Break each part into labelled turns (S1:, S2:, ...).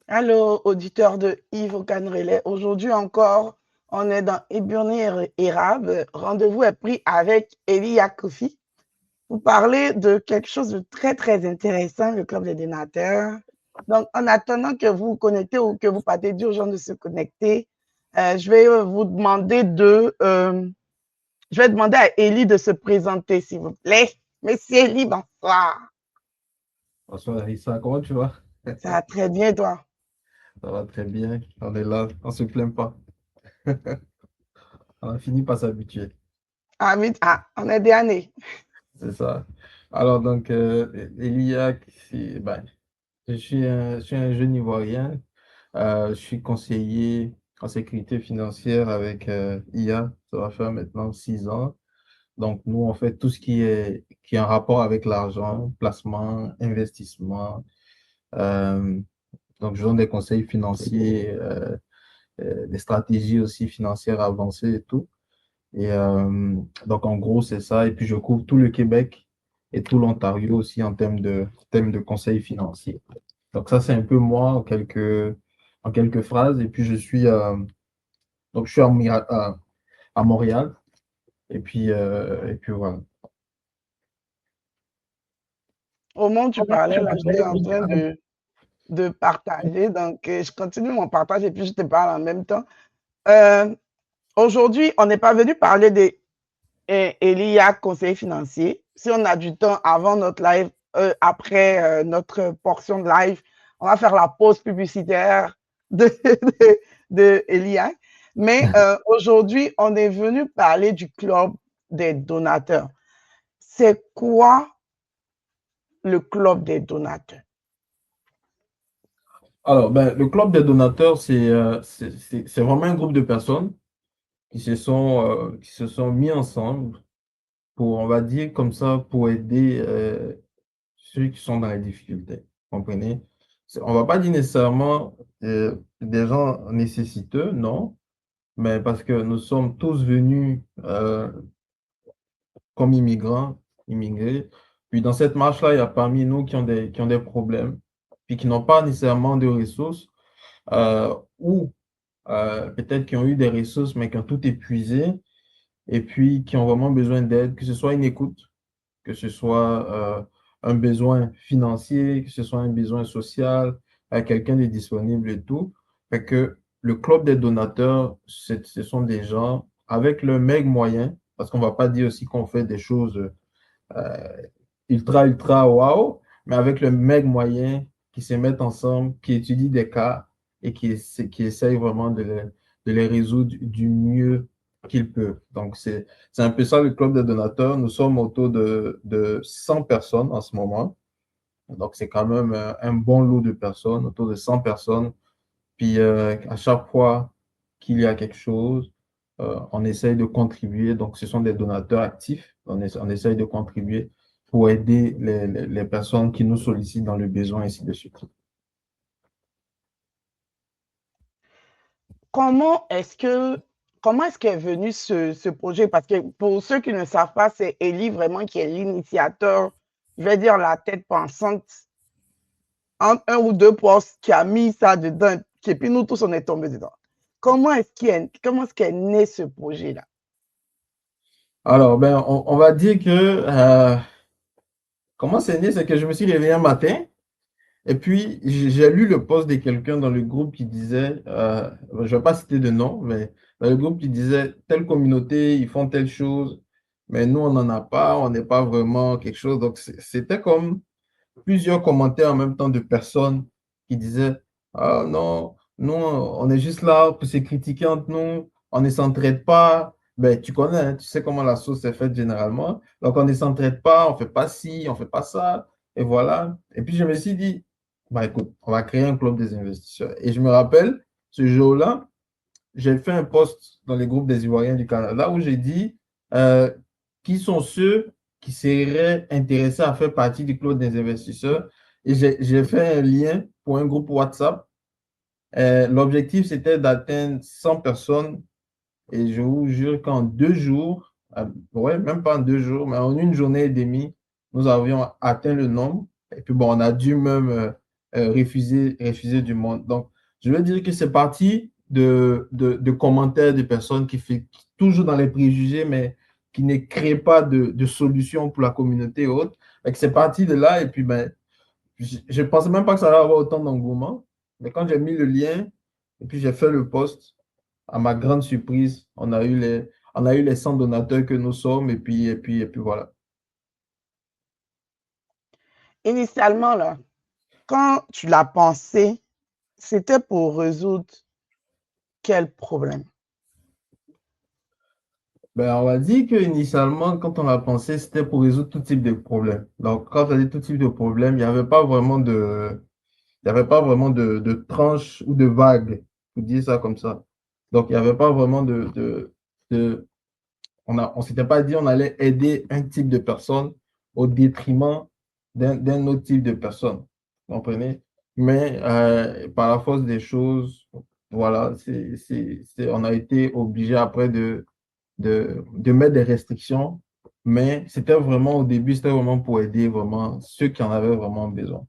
S1: Allô, auditeur de Yves Ocanrelais. Aujourd'hui encore, on est dans Éburnir Érable. Rendez-vous est pris avec Elia Kofi pour parler de quelque chose de très, très intéressant, le Club des donateurs. Donc, en attendant que vous vous connectez ou que vous partez dire aux gens de se connecter, je vais vous demander je vais demander à Elie de se présenter, s'il vous plaît. Monsieur Elie, bonsoir.
S2: Bonsoir Larissa, comment tu vas?
S1: Ça va très bien, toi?
S2: Ça va très bien, on est là, on se plaint pas. On a fini par s'habituer,
S1: Ah, oui, ah, on est des années.
S2: c'est ça. Alors donc, Elia, je suis un jeune Ivoirien. Je suis conseiller en sécurité financière avec IA, ça va faire maintenant 6 ans. Donc nous, on fait tout ce qui est en rapport avec l'argent, placement, investissement. Euh, donc je donne des conseils financiers, des stratégies aussi financières avancées et tout. Et donc, en gros, c'est ça. Et puis, je couvre tout le Québec et tout l'Ontario aussi en termes de conseils financiers. Donc, ça, c'est un peu moi en quelques phrases. Et puis, je suis à Montréal. Et puis voilà.
S1: Au moment où tu parlais, là, j'étais en train de partager. Donc, je continue mon partage et puis je te parle en même temps. Euh, Aujourd'hui, on n'est pas venu parler d'Elia, conseiller financier. Si on a du temps avant notre live, après notre portion de live, on va faire la pause publicitaire de Elia. Mais aujourd'hui, on est venu parler du club des donateurs. C'est quoi le club des donateurs?
S2: Alors, ben, le club des donateurs, c'est vraiment un groupe de personnes qui se sont mis ensemble pour, on va dire comme ça, pour aider ceux qui sont dans les difficultés. Vous comprenez? On va pas dire nécessairement des gens nécessiteux, non, mais parce que nous sommes tous venus comme immigrés. Puis dans cette marche-là, il y a parmi nous qui ont des problèmes, puis qui n'ont pas nécessairement de ressources, ou peut-être qui ont eu des ressources, mais qui ont tout épuisé, et puis qui ont vraiment besoin d'aide, que ce soit une écoute, que ce soit un besoin financier, que ce soit un besoin social, à quelqu'un de disponible et tout. Fait que le club des donateurs, ce sont des gens avec le meg moyen, parce qu'on ne va pas dire aussi qu'on fait des choses euh, ultra wow, mais avec le meg moyen qui se mettent ensemble, qui étudient des cas et qui essayent vraiment de les résoudre du mieux qu'ils peuvent. Donc, c'est un peu ça le club des donateurs. Nous sommes autour de 100 personnes en ce moment. Donc, c'est quand même un bon lot de personnes, autour de 100 personnes. Puis, à chaque fois qu'il y a quelque chose, on essaye de contribuer. Donc, ce sont des donateurs actifs. On essaye de contribuer pour aider les personnes qui nous sollicitent dans le besoin, ainsi de suite.
S1: comment est-ce que comment est-ce qu'est venu ce projet? Parce que pour ceux qui ne savent pas, c'est Elie vraiment qui est l'initiateur, je vais dire la tête pensante, entre un ou deux postes qui a mis ça dedans, et puis nous tous on est tombés dedans. Comment est-ce qu'est né ce projet-là?
S2: Alors, ben, on va dire que comment c'est né, c'est que je me suis réveillé un matin et puis j'ai lu le post de quelqu'un dans le groupe qui disait, je ne vais pas citer de nom, mais dans le groupe qui disait, telle communauté, ils font telle chose, mais nous, on n'en a pas, on n'est pas vraiment quelque chose. Donc, c'était comme plusieurs commentaires en même temps de personnes qui disaient, ah non, nous, on est juste là pour se critiquer entre nous, on ne s'entraide pas. Ben, tu connais, hein, tu sais comment la sauce est faite généralement. Donc, on ne s'entraide pas, on fait pas ci, on fait pas ça, et voilà. Et puis, je me suis dit, bah écoute, on va créer un club des investisseurs. Et je me rappelle, ce jour-là, j'ai fait un post dans les groupes des Ivoiriens du Canada où j'ai dit euh, qui sont ceux qui seraient intéressés à faire partie du club des investisseurs. Et j'ai fait un lien pour un groupe WhatsApp. L'objectif, c'était d'atteindre 100 personnes. Et je vous jure qu'en 2 jours, ouais, même pas en 2 jours, mais en une journée et demie, nous avions atteint le nombre. Et puis bon, on a dû même refuser du monde. Donc, je veux dire que c'est parti de commentaires de personnes qui font toujours dans les préjugés, mais qui ne créent pas de solution pour la communauté et autres. C'est parti de là, et puis ben, je ne pensais même pas que ça allait avoir autant d'engouement. Mais quand j'ai mis le lien, et puis j'ai fait le post, à ma grande surprise, on a eu les 100 donateurs que nous sommes, et puis voilà.
S1: Initialement, là, quand tu l'as pensé, c'était pour résoudre quel problème?
S2: Ben, on va dire qu'initialement, quand on l'a pensé, c'était pour résoudre tout type de problème. Donc, quand on dit tout type de problème, il y avait pas vraiment de tranche ou de vague, pour dire ça comme ça. Donc, il n'y avait pas vraiment de on s'était pas dit on allait aider un type de personne au détriment d'un autre type de personne. Vous comprenez? Mais par la force des choses, voilà, on a été obligé après de mettre des restrictions, mais c'était vraiment au début, c'était vraiment pour aider vraiment ceux qui en avaient vraiment besoin.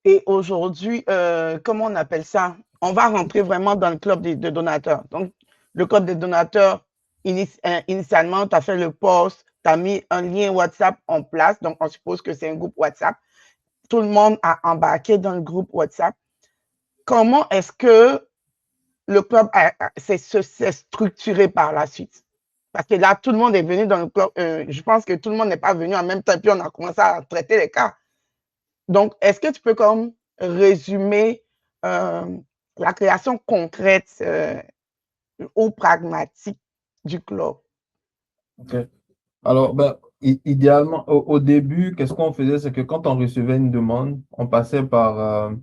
S1: Et aujourd'hui, comment on appelle ça? On va rentrer vraiment dans le club de donateurs. Donc, le club des donateurs, initialement, tu as fait le post, tu as mis un lien WhatsApp en place. Donc, on suppose que c'est un groupe WhatsApp. Tout le monde a embarqué dans le groupe WhatsApp. Comment est-ce que le club s'est structuré par la suite? Parce que là, tout le monde est venu dans le club. Je pense que tout le monde n'est pas venu en même temps, puis on a commencé à traiter les cas. Donc, est-ce que tu peux comme résumer la création concrète ou pragmatique du club?
S2: OK. Alors, ben, idéalement, au début, qu'est-ce qu'on faisait? C'est que quand on recevait une demande, on passait par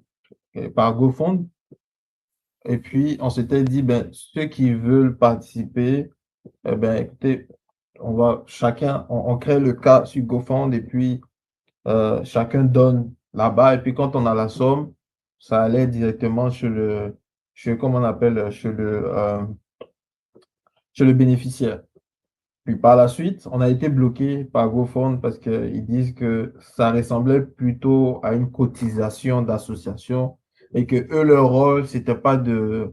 S2: GoFund. Et puis, on s'était dit, ben, ceux qui veulent participer, ben, écoutez, on crée le cas sur GoFund et puis chacun donne là-bas. Et puis, quand on a la somme, ça allait directement comment on appelle, chez le bénéficiaire. Puis par la suite, on a été bloqué par GoFund parce qu'ils disent que ça ressemblait plutôt à une cotisation d'association et que eux, leur rôle, c'était pas de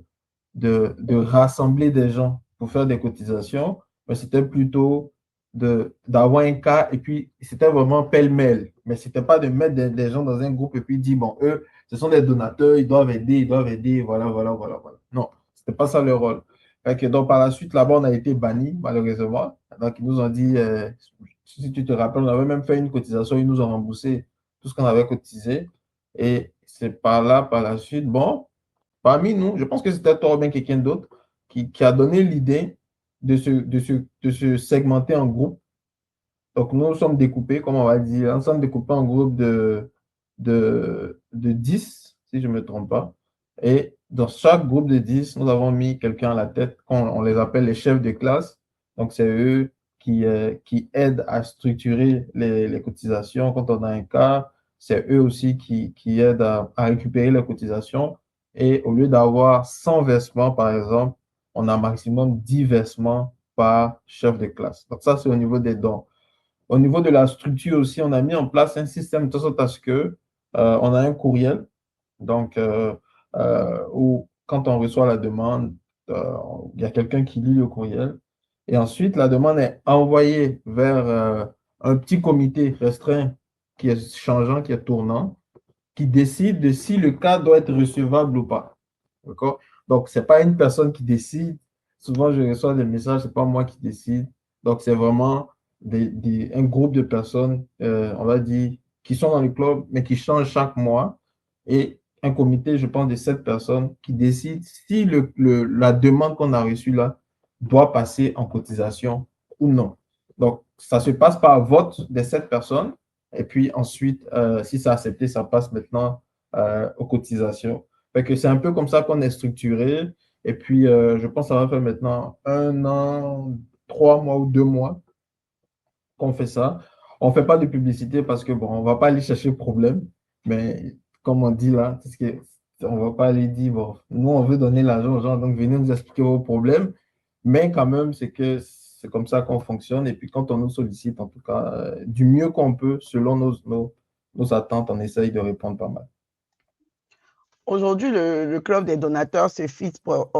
S2: rassembler des gens pour faire des cotisations, mais c'était plutôt d'avoir un cas et puis c'était vraiment pêle-mêle. Mais c'était pas de mettre des gens dans un groupe et puis dire, bon, eux, ce sont des donateurs, ils doivent aider, voilà, voilà, voilà, voilà. Non, c'était pas ça leur rôle. Fait que donc, par la suite, là-bas, on a été bannis, malheureusement. Donc, ils nous ont dit, si tu te rappelles, on avait même fait une cotisation, ils nous ont remboursé tout ce qu'on avait cotisé. Et c'est par là, par la suite, bon, parmi nous, je pense que c'était toi ou bien quelqu'un d'autre qui a donné l'idée de se segmenter en groupe. Donc, nous sommes découpés, comme on va dire, nous sommes découpés en groupe de 10, si je ne me trompe pas. Et dans chaque groupe de 10, nous avons mis quelqu'un à la tête, on les appelle les chefs de classe. Donc, c'est eux qui aident à structurer les cotisations quand on a un cas. C'est eux aussi qui aident à récupérer les cotisations. Et au lieu d'avoir 100 versements, par exemple, on a maximum 10 versements par chef de classe. Donc, ça, c'est au niveau des dons. Au niveau de la structure aussi, on a mis en place un système de sorte à ce que on a un courriel. Donc, où quand on reçoit la demande, il y a quelqu'un qui lit le courriel. Et ensuite, la demande est envoyée vers un petit comité restreint qui est changeant, qui est tournant, qui décide de si le cas doit être recevable ou pas. D'accord? Donc, ce n'est pas une personne qui décide. Souvent, je reçois des messages, ce n'est pas moi qui décide. Donc, c'est vraiment un groupe de personnes, on va dire, qui sont dans le club, mais qui changent chaque mois. Et un comité, je pense, de 7 personnes qui décide si la demande qu'on a reçue là doit passer en cotisation ou non. Donc, ça se passe par vote des 7 personnes. Et puis ensuite, si c'est accepté, ça passe maintenant aux cotisations. Fait que c'est un peu comme ça qu'on est structuré. Et puis, je pense que ça va faire maintenant 1 an, 3 mois ou 2 mois qu'on fait ça. On ne fait pas de publicité parce que, bon, on ne va pas aller chercher le problème. Mais comme on dit là, parce que on ne va pas aller dire, bon, nous, on veut donner l'argent aux gens, donc venez nous expliquer vos problèmes. Mais quand même, c'est que c'est comme ça qu'on fonctionne. Et puis quand on nous sollicite, en tout cas, du mieux qu'on peut, selon nos attentes, on essaye de répondre pas mal.
S1: Aujourd'hui, le club des donateurs se fixe pour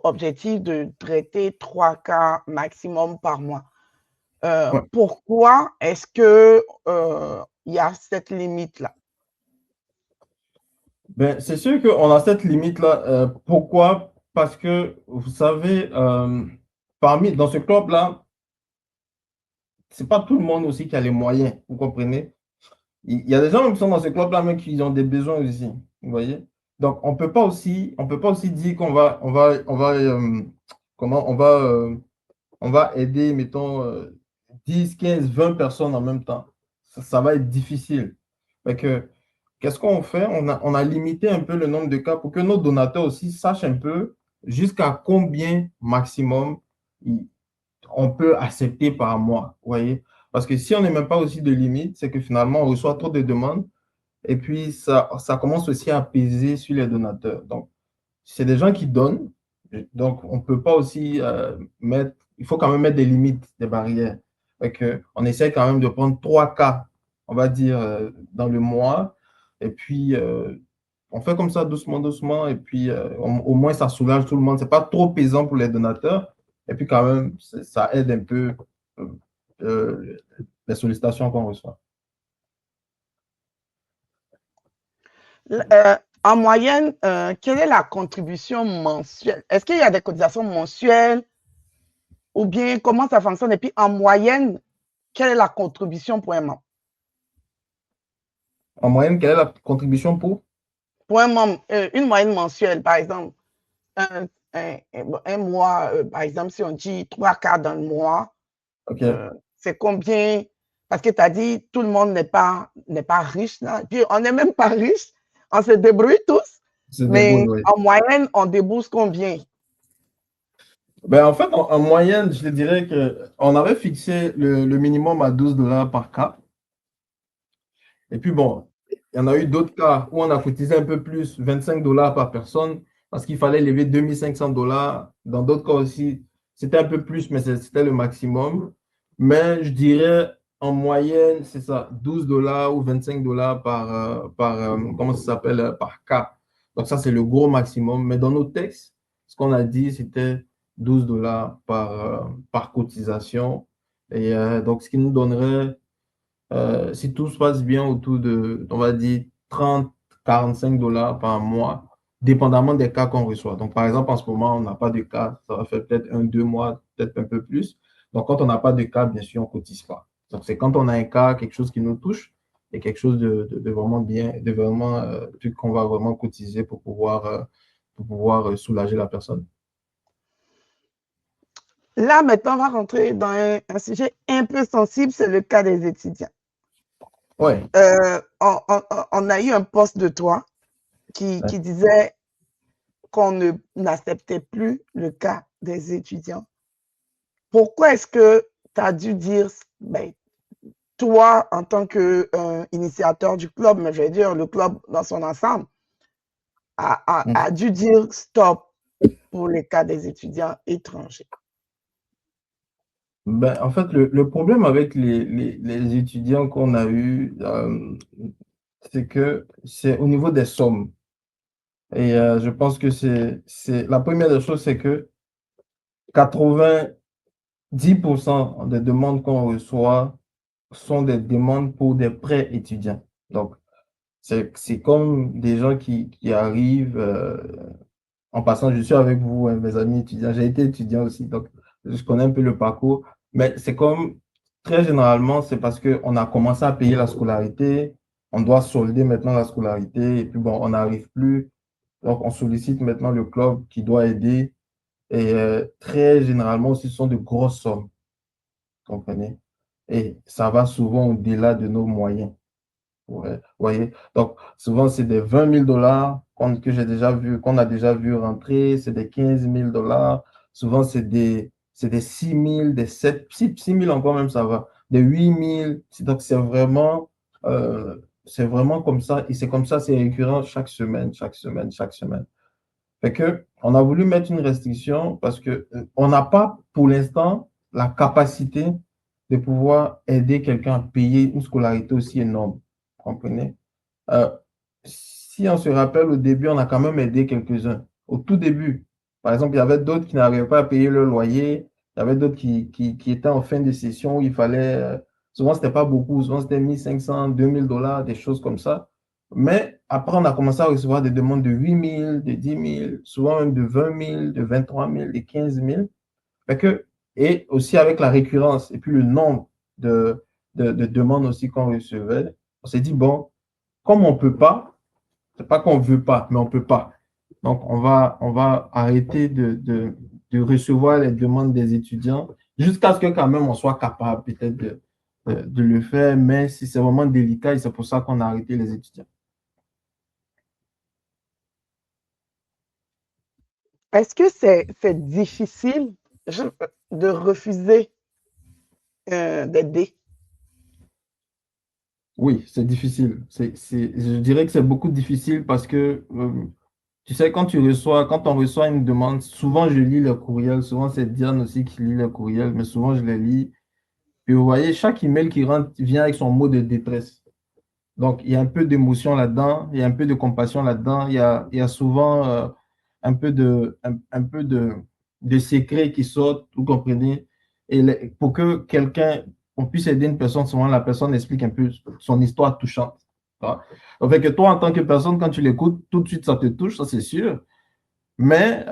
S1: objectif de traiter 3 cas maximum par mois.
S2: Ouais.
S1: Pourquoi est-ce que il y a cette limite-là?
S2: Ben, c'est sûr qu'on a cette limite-là. Pourquoi? Parce que, vous savez, dans ce club-là, c'est pas tout le monde aussi qui a les moyens, vous comprenez? Il y a des gens qui sont dans ce club-là, mais qui ont des besoins aussi, vous voyez? Donc, on peut pas aussi dire on va aider, mettons, 10, 15, 20 personnes en même temps. Ça va être difficile. Fait que, qu'est-ce qu'on fait? On a limité un peu le nombre de cas pour que nos donateurs aussi sachent un peu jusqu'à combien maximum on peut accepter par mois. Vous voyez? Parce que si on n'est même pas aussi de limite, c'est que finalement, on reçoit trop de demandes et puis ça commence aussi à peser sur les donateurs. Donc, c'est des gens qui donnent. Donc, on ne peut pas aussi il faut quand même mettre des limites, des barrières. Fait que, on essaie quand même de prendre 3 cas, on va dire, dans le mois. Et puis, on fait comme ça doucement, doucement. Et puis, au moins, ça soulage tout le monde. Ce n'est pas trop pesant pour les donateurs. Et puis, quand même, ça aide un peu euh, euh, les sollicitations qu'on reçoit.
S1: En moyenne, quelle est la contribution mensuelle? Est-ce qu'il y a des cotisations mensuelles ou bien comment ça fonctionne? Et puis, en moyenne, quelle est la contribution pour un membre?
S2: En moyenne, quelle est la contribution pour?
S1: Pour un membre, une moyenne mensuelle, par exemple, un mois, par exemple, si on dit 3 cas dans le mois,
S2: OK.
S1: c'est combien? Parce que tu as dit tout le monde n'est pas riche. Là. Puis on n'est même pas riche. On se débrouille tous.
S2: Se débrouille,
S1: Mais
S2: oui.
S1: en moyenne, on débourse combien?
S2: Ben, en fait, en moyenne, je te dirais qu'on avait fixé le minimum à 12 dollars par cas. Et puis bon, il y en a eu d'autres cas où on a cotisé un peu plus, 25 dollars par personne, parce qu'il fallait lever 2500 dollars. Dans d'autres cas aussi, c'était un peu plus, mais c'était le maximum. Mais je dirais en moyenne, c'est ça, 12 dollars ou 25 dollars comment ça s'appelle, par cas. Donc ça, c'est le gros maximum. Mais dans nos textes, ce qu'on a dit, c'était 12 dollars par cotisation. Et donc, ce qui nous donnerait si tout se passe bien, autour de, on va dire, 30, 45 dollars par mois, dépendamment des cas qu'on reçoit. Donc, par exemple, en ce moment, on n'a pas de cas, ça va faire peut-être 1, 2 mois, peut-être un peu plus. Donc, quand on n'a pas de cas, bien sûr, on ne cotise pas. Donc, c'est quand on a un cas, quelque chose qui nous touche, et quelque chose de vraiment bien, de vraiment, qu'on va vraiment cotiser pour pouvoir soulager la personne.
S1: Là, maintenant, on va rentrer dans un sujet un peu sensible, c'est le cas des étudiants.
S2: Ouais.
S1: On a eu un post de toi qui disait qu'on n'acceptait plus le cas des étudiants. Pourquoi est-ce que tu as dû dire, ben, toi, en tant qu'initiateur du club, mais je vais dire le club dans son ensemble, a dû dire stop pour les cas des étudiants étrangers?
S2: Ben, en fait, le problème avec les étudiants qu'on a eus, c'est que c'est au niveau des sommes. Et je pense que la première des choses, c'est que 90% des demandes qu'on reçoit sont des demandes pour des prêts étudiants. Donc, c'est comme des gens qui arrivent, en passant, je suis avec vous, hein, mes amis étudiants. J'ai été étudiant aussi, donc je connais un peu le parcours. Mais c'est comme, très généralement, c'est parce qu'on a commencé à payer la scolarité, on doit solder maintenant la scolarité, et puis bon, on n'arrive plus. Donc, on sollicite maintenant le club qui doit aider. Et très généralement aussi, ce sont de grosses sommes, vous comprenez? Et ça va souvent au-delà de nos moyens. Ouais, voyez? Donc, souvent, c'est des 20 000 dollars que j'ai déjà vu, qu'on a déjà vu rentrer, c'est des 15 000 dollars. Souvent, c'est des 6 000, des 7, 6 000 encore même, ça va. Des 8 000. Donc, c'est vraiment comme ça. Et c'est comme ça, c'est récurrent chaque semaine, chaque semaine, chaque semaine. Fait que, on a voulu mettre une restriction parce que on n'a pas, pour l'instant, la capacité de pouvoir aider quelqu'un à payer une scolarité aussi énorme. Vous comprenez? Euh, Si on se rappelle, au début, on a quand même aidé quelques-uns. Au tout début, par exemple, il y avait d'autres qui n'arrivaient pas à payer leur loyer. Il y avait d'autres qui étaient en fin de session où il fallait, souvent, c'était pas beaucoup. Souvent, c'était 1500, 2000 $, des choses comme ça. Mais après, on a commencé à recevoir des demandes de 8000, de 10 000, souvent même de 20 000, de 23 000, de 15 000. Fait que, et aussi avec la récurrence et puis le nombre de demandes aussi qu'on recevait, on s'est dit, bon, comme on peut pas, c'est pas qu'on veut pas, mais on peut pas. Donc, on va arrêter de recevoir les demandes des étudiants jusqu'à ce que quand même on soit capable peut-être de le faire, mais si c'est vraiment délicat, et c'est pour ça qu'on a arrêté les étudiants.
S1: Est-ce que c'est difficile de refuser d'aider?
S2: Oui, c'est difficile. Je dirais que c'est beaucoup difficile parce que, tu sais, quand on reçoit une demande, souvent je lis le courriel, souvent c'est Diane aussi qui lit le courriel, mais souvent je les lis. Et vous voyez, chaque email qui rentre vient avec son mot de détresse. Donc, il y a un peu d'émotion là-dedans, il y a un peu de compassion là-dedans, il y a souvent un peu de secrets qui sortent, vous comprenez? Et pour que quelqu'un, on puisse aider une personne, souvent la personne explique un peu son histoire touchante. Hein. En fait, que toi, en tant que personne, quand tu l'écoutes, tout de suite, ça te touche, ça c'est sûr. Mais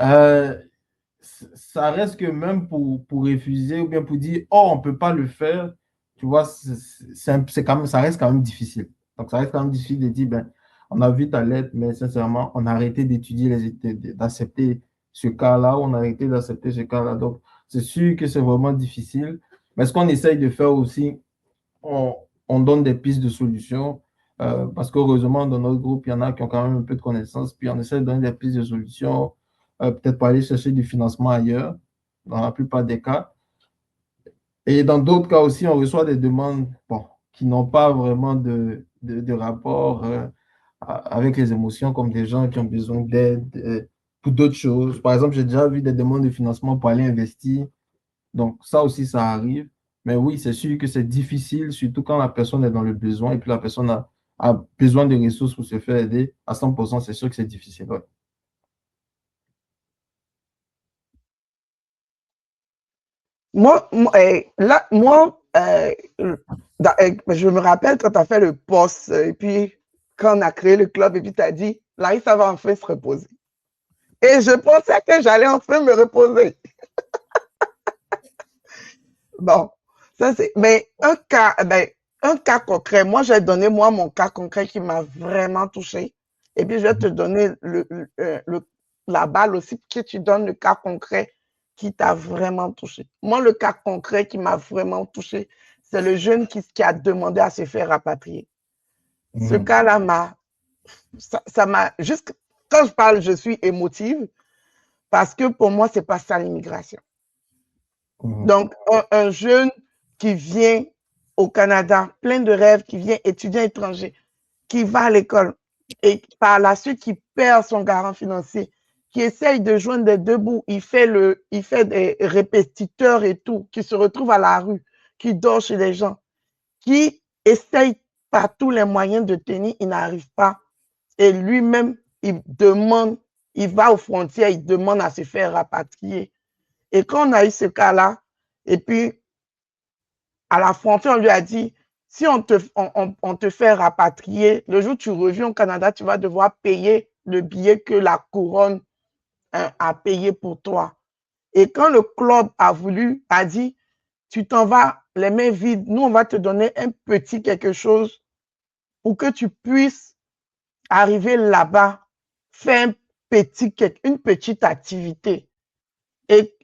S2: ça reste que même pour refuser ou bien pour dire, oh, on ne peut pas le faire, tu vois, quand même, ça reste quand même difficile. Donc, ça reste quand même difficile de dire, ben, on a vu ta lettre, mais sincèrement, on a arrêté d'étudier, d'accepter ce cas-là, on a arrêté d'accepter ce cas-là. Donc, c'est sûr que c'est vraiment difficile. Mais ce qu'on essaye de faire aussi, on, on donne des pistes de solutions. Parce qu'heureusement, dans notre groupe, il y en a qui ont quand même un peu de connaissances, puis on essaie de donner des pistes de solutions, peut-être pour aller chercher du financement ailleurs, dans la plupart des cas. Et dans d'autres cas aussi, on reçoit des demandes bon, qui n'ont pas vraiment de rapport avec les émotions, comme des gens qui ont besoin d'aide pour d'autres choses. Par exemple, j'ai déjà vu des demandes de financement pour aller investir. Donc, ça aussi, ça arrive. Mais oui, c'est sûr que c'est difficile, surtout quand la personne est dans le besoin et puis la personne a besoin de ressources pour se faire aider. À 100%, c'est sûr que c'est difficile. Ouais.
S1: Je me rappelle quand tu as fait le poste et puis quand on a créé le club et puis tu as dit, là, ça va enfin se reposer. Et je pensais que j'allais enfin me reposer. Bon, ça c'est. Mais un cas concret, moi j'ai donné mon cas concret qui m'a vraiment touché. Et puis je vais te donner la balle aussi que tu donnes le cas concret qui t'a vraiment touché. Moi, le cas concret qui m'a vraiment touché, c'est le jeune qui a demandé à se faire rapatrier. Ce
S2: Mhm.
S1: cas-là ça m'a, juste quand je parle, je suis émotive parce que pour moi, c'est pas ça l'immigration.
S2: Mhm.
S1: Donc, un jeune qui vient au Canada, plein de rêves, qui vient étudiant étranger, qui va à l'école et par la suite qui perd son garant financier, qui essaye de joindre des deux bouts, il fait des répétiteurs et tout, qui se retrouve à la rue, qui dort chez les gens, qui essaye par tous les moyens de tenir, il n'arrive pas. Et lui-même, il va aux frontières, il demande à se faire rapatrier. Et quand on a eu ce cas-là, et puis à la frontière, on lui a dit, si on te fait rapatrier, le jour où tu reviens au Canada, tu vas devoir payer le billet que la couronne a payé pour toi. Et quand le club a dit, tu t'en vas les mains vides, nous, on va te donner un petit quelque chose pour que tu puisses arriver là-bas, faire une petite activité. Et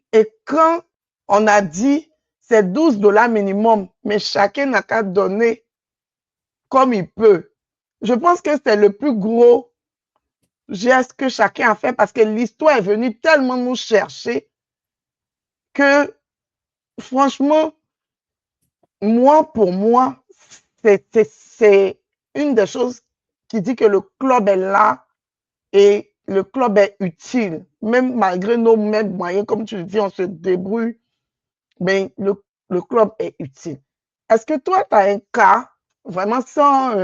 S1: quand on a dit, c'est 12 $ minimum, mais chacun n'a qu'à donner comme il peut. Je pense que c'est le plus gros geste que chacun a fait parce que l'histoire est venue tellement nous chercher que, franchement, pour moi, c'est une des choses qui dit que le club est là et le club est utile. Même malgré nos mêmes moyens, comme tu le dis, on se débrouille mais le club est utile. Est-ce que toi, tu as un cas, vraiment sans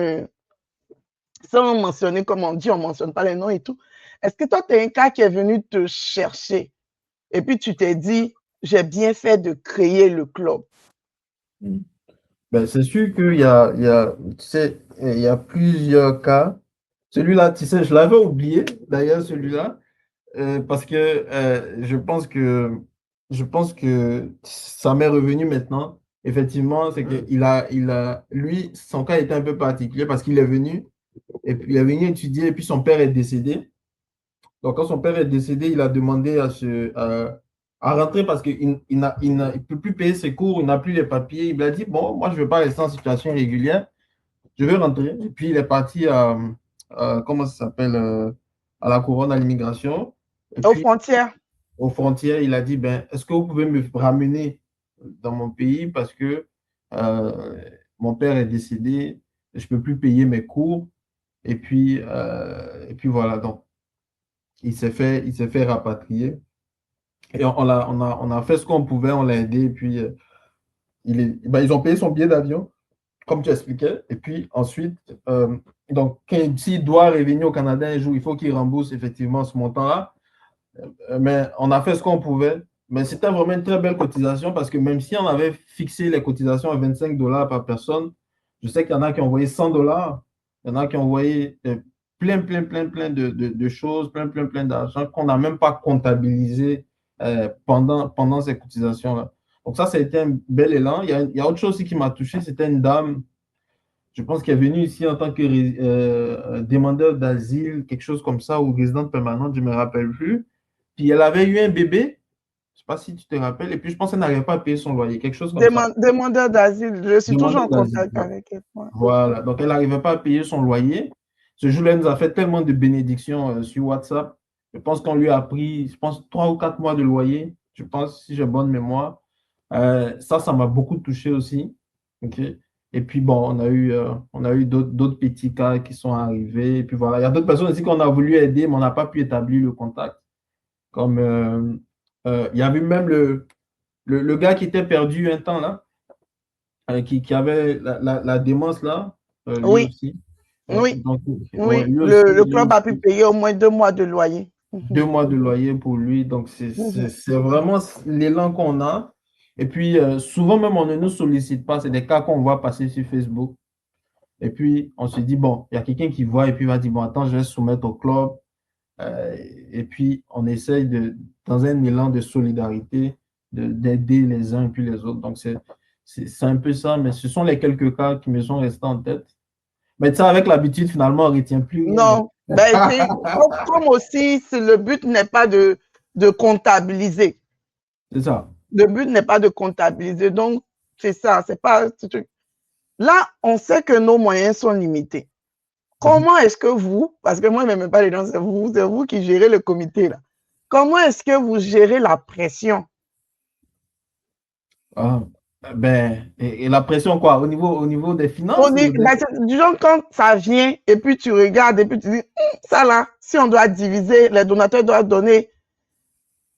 S1: mentionner, comme on dit, on ne mentionne pas les noms et tout. Est-ce que toi, tu as un cas qui est venu te chercher et puis tu t'es dit, j'ai bien fait de créer le club?
S2: Ben, c'est sûr tu sais, il y a plusieurs cas. Celui-là, tu sais, je l'avais oublié, d'ailleurs, celui-là, parce que je pense que ça m'est revenu maintenant. Effectivement, c'est que lui, son cas était un peu particulier parce qu'il est venu, et puis il est venu étudier, et puis son père est décédé. Donc, quand son père est décédé, il a demandé à rentrer parce qu'il peut plus payer ses cours, il n'a plus les papiers. Il a dit, bon, moi, je ne veux pas rester en situation irrégulière, je veux rentrer. Et puis, il est parti comment ça s'appelle, à la couronne à l'immigration. Et
S1: Aux
S2: puis,
S1: frontières.
S2: aux frontières, il a dit, ben, est-ce que vous pouvez me ramener dans mon pays parce que euh, mon père est décédé, je ne peux plus payer mes cours. Et puis voilà, donc il s'est fait rapatrier. Et on a fait ce qu'on pouvait, on l'a aidé. Et puis, ben, ils ont payé son billet d'avion, comme tu expliquais. Et puis ensuite, donc, s'il doit revenir au Canada un jour, il faut qu'il rembourse effectivement ce montant-là. Mais on a fait ce qu'on pouvait. Mais c'était vraiment une très belle cotisation parce que même si on avait fixé les cotisations à 25 dollars par personne, je sais qu'il y en a qui ont envoyé 100 dollars, il y en a qui ont envoyé plein de choses, plein d'argent qu'on n'a même pas comptabilisé pendant ces cotisations-là. Donc ça a été un bel élan. Il y a autre chose aussi qui m'a touché, c'était une dame, je pense qu'elle est venue ici en tant que demandeur d'asile, quelque chose comme ça, ou résidente permanente, je ne me rappelle plus. Puis elle avait eu un bébé, je ne sais pas si tu te rappelles, et puis je pense qu'elle n'arrivait pas à payer son loyer, quelque chose comme ça.
S1: Demandeur d'asile. Je suis toujours
S2: Demandeur
S1: en
S2: d'asile.
S1: contact avec elle. Ouais.
S2: Voilà, donc elle n'arrivait pas à payer son loyer. Ce jour-là, elle nous a fait tellement de bénédictions sur WhatsApp. Je pense qu'on lui a pris, je pense, 3 ou 4 mois de loyer. Je pense, si j'ai bonne mémoire. Ça m'a beaucoup touché aussi. OK? Et puis, bon, on a eu d'autres petits cas qui sont arrivés. Et puis voilà, il y a d'autres personnes aussi qu'on a voulu aider, mais on n'a pas pu établir le contact. Comme il y avait même le gars qui était perdu un temps là, qui avait la démence là, lui
S1: Oui,
S2: aussi.
S1: oui,
S2: Donc, ouais,
S1: oui. Le
S2: lui
S1: club a pu
S2: aussi,
S1: payer au moins 2 mois de loyer.
S2: 2 mois de loyer pour lui. Donc, c'est vraiment l'élan qu'on a. Et puis, souvent même, on ne nous sollicite pas. C'est des cas qu'on voit passer sur Facebook. Et puis, on se dit, bon, il y a quelqu'un qui voit et puis va dire, bon, attends, je vais soumettre au club. Euh, et puis, on essaye dans un élan de solidarité, d'aider les uns et puis les autres. Donc, c'est un peu ça, mais ce sont les quelques cas qui me sont restés en tête. Mais ça, avec l'habitude, finalement, on ne retient plus rien.
S1: Non, ben, comme aussi, le but n'est pas de comptabiliser.
S2: C'est ça.
S1: Le but n'est pas de comptabiliser. Donc, c'est ça. C'est pas. Là, on sait que nos moyens sont limités. Comment est-ce que vous, parce que moi, je n'aime pas les gens, c'est vous qui gérez le comité là. Comment est-ce que vous gérez la pression?
S2: Ah, ben, et la pression, quoi, au niveau des finances ou
S1: Ben, disons, quand ça vient et puis tu regardes et puis tu dis, ça là, si on doit diviser, les donateurs doivent donner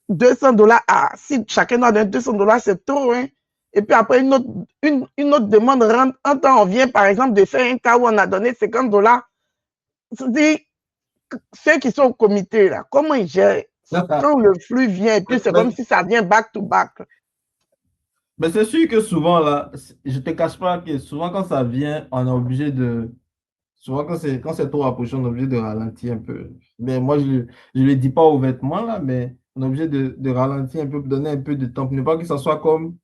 S1: 200 dollars si chacun doit donner 200 dollars, c'est trop, hein. Et puis après, une autre demande rentre. Un temps, on vient, par exemple, de faire un cas où on a donné 50 dollars. C'est-à-dire, ceux qui sont au comité, là, comment ils gèrent quand le flux vient et puis c'est comme si ça vient back to back?
S2: Mais c'est sûr que souvent, là, je te cache pas que souvent, quand ça vient, on est obligé de. Souvent, quand c'est trop approché, on est obligé de ralentir un peu. Mais moi, je ne le dis pas ouvertement, là, mais on est obligé de ralentir un peu, pour donner un peu de temps, pour ne pas que ça soit comme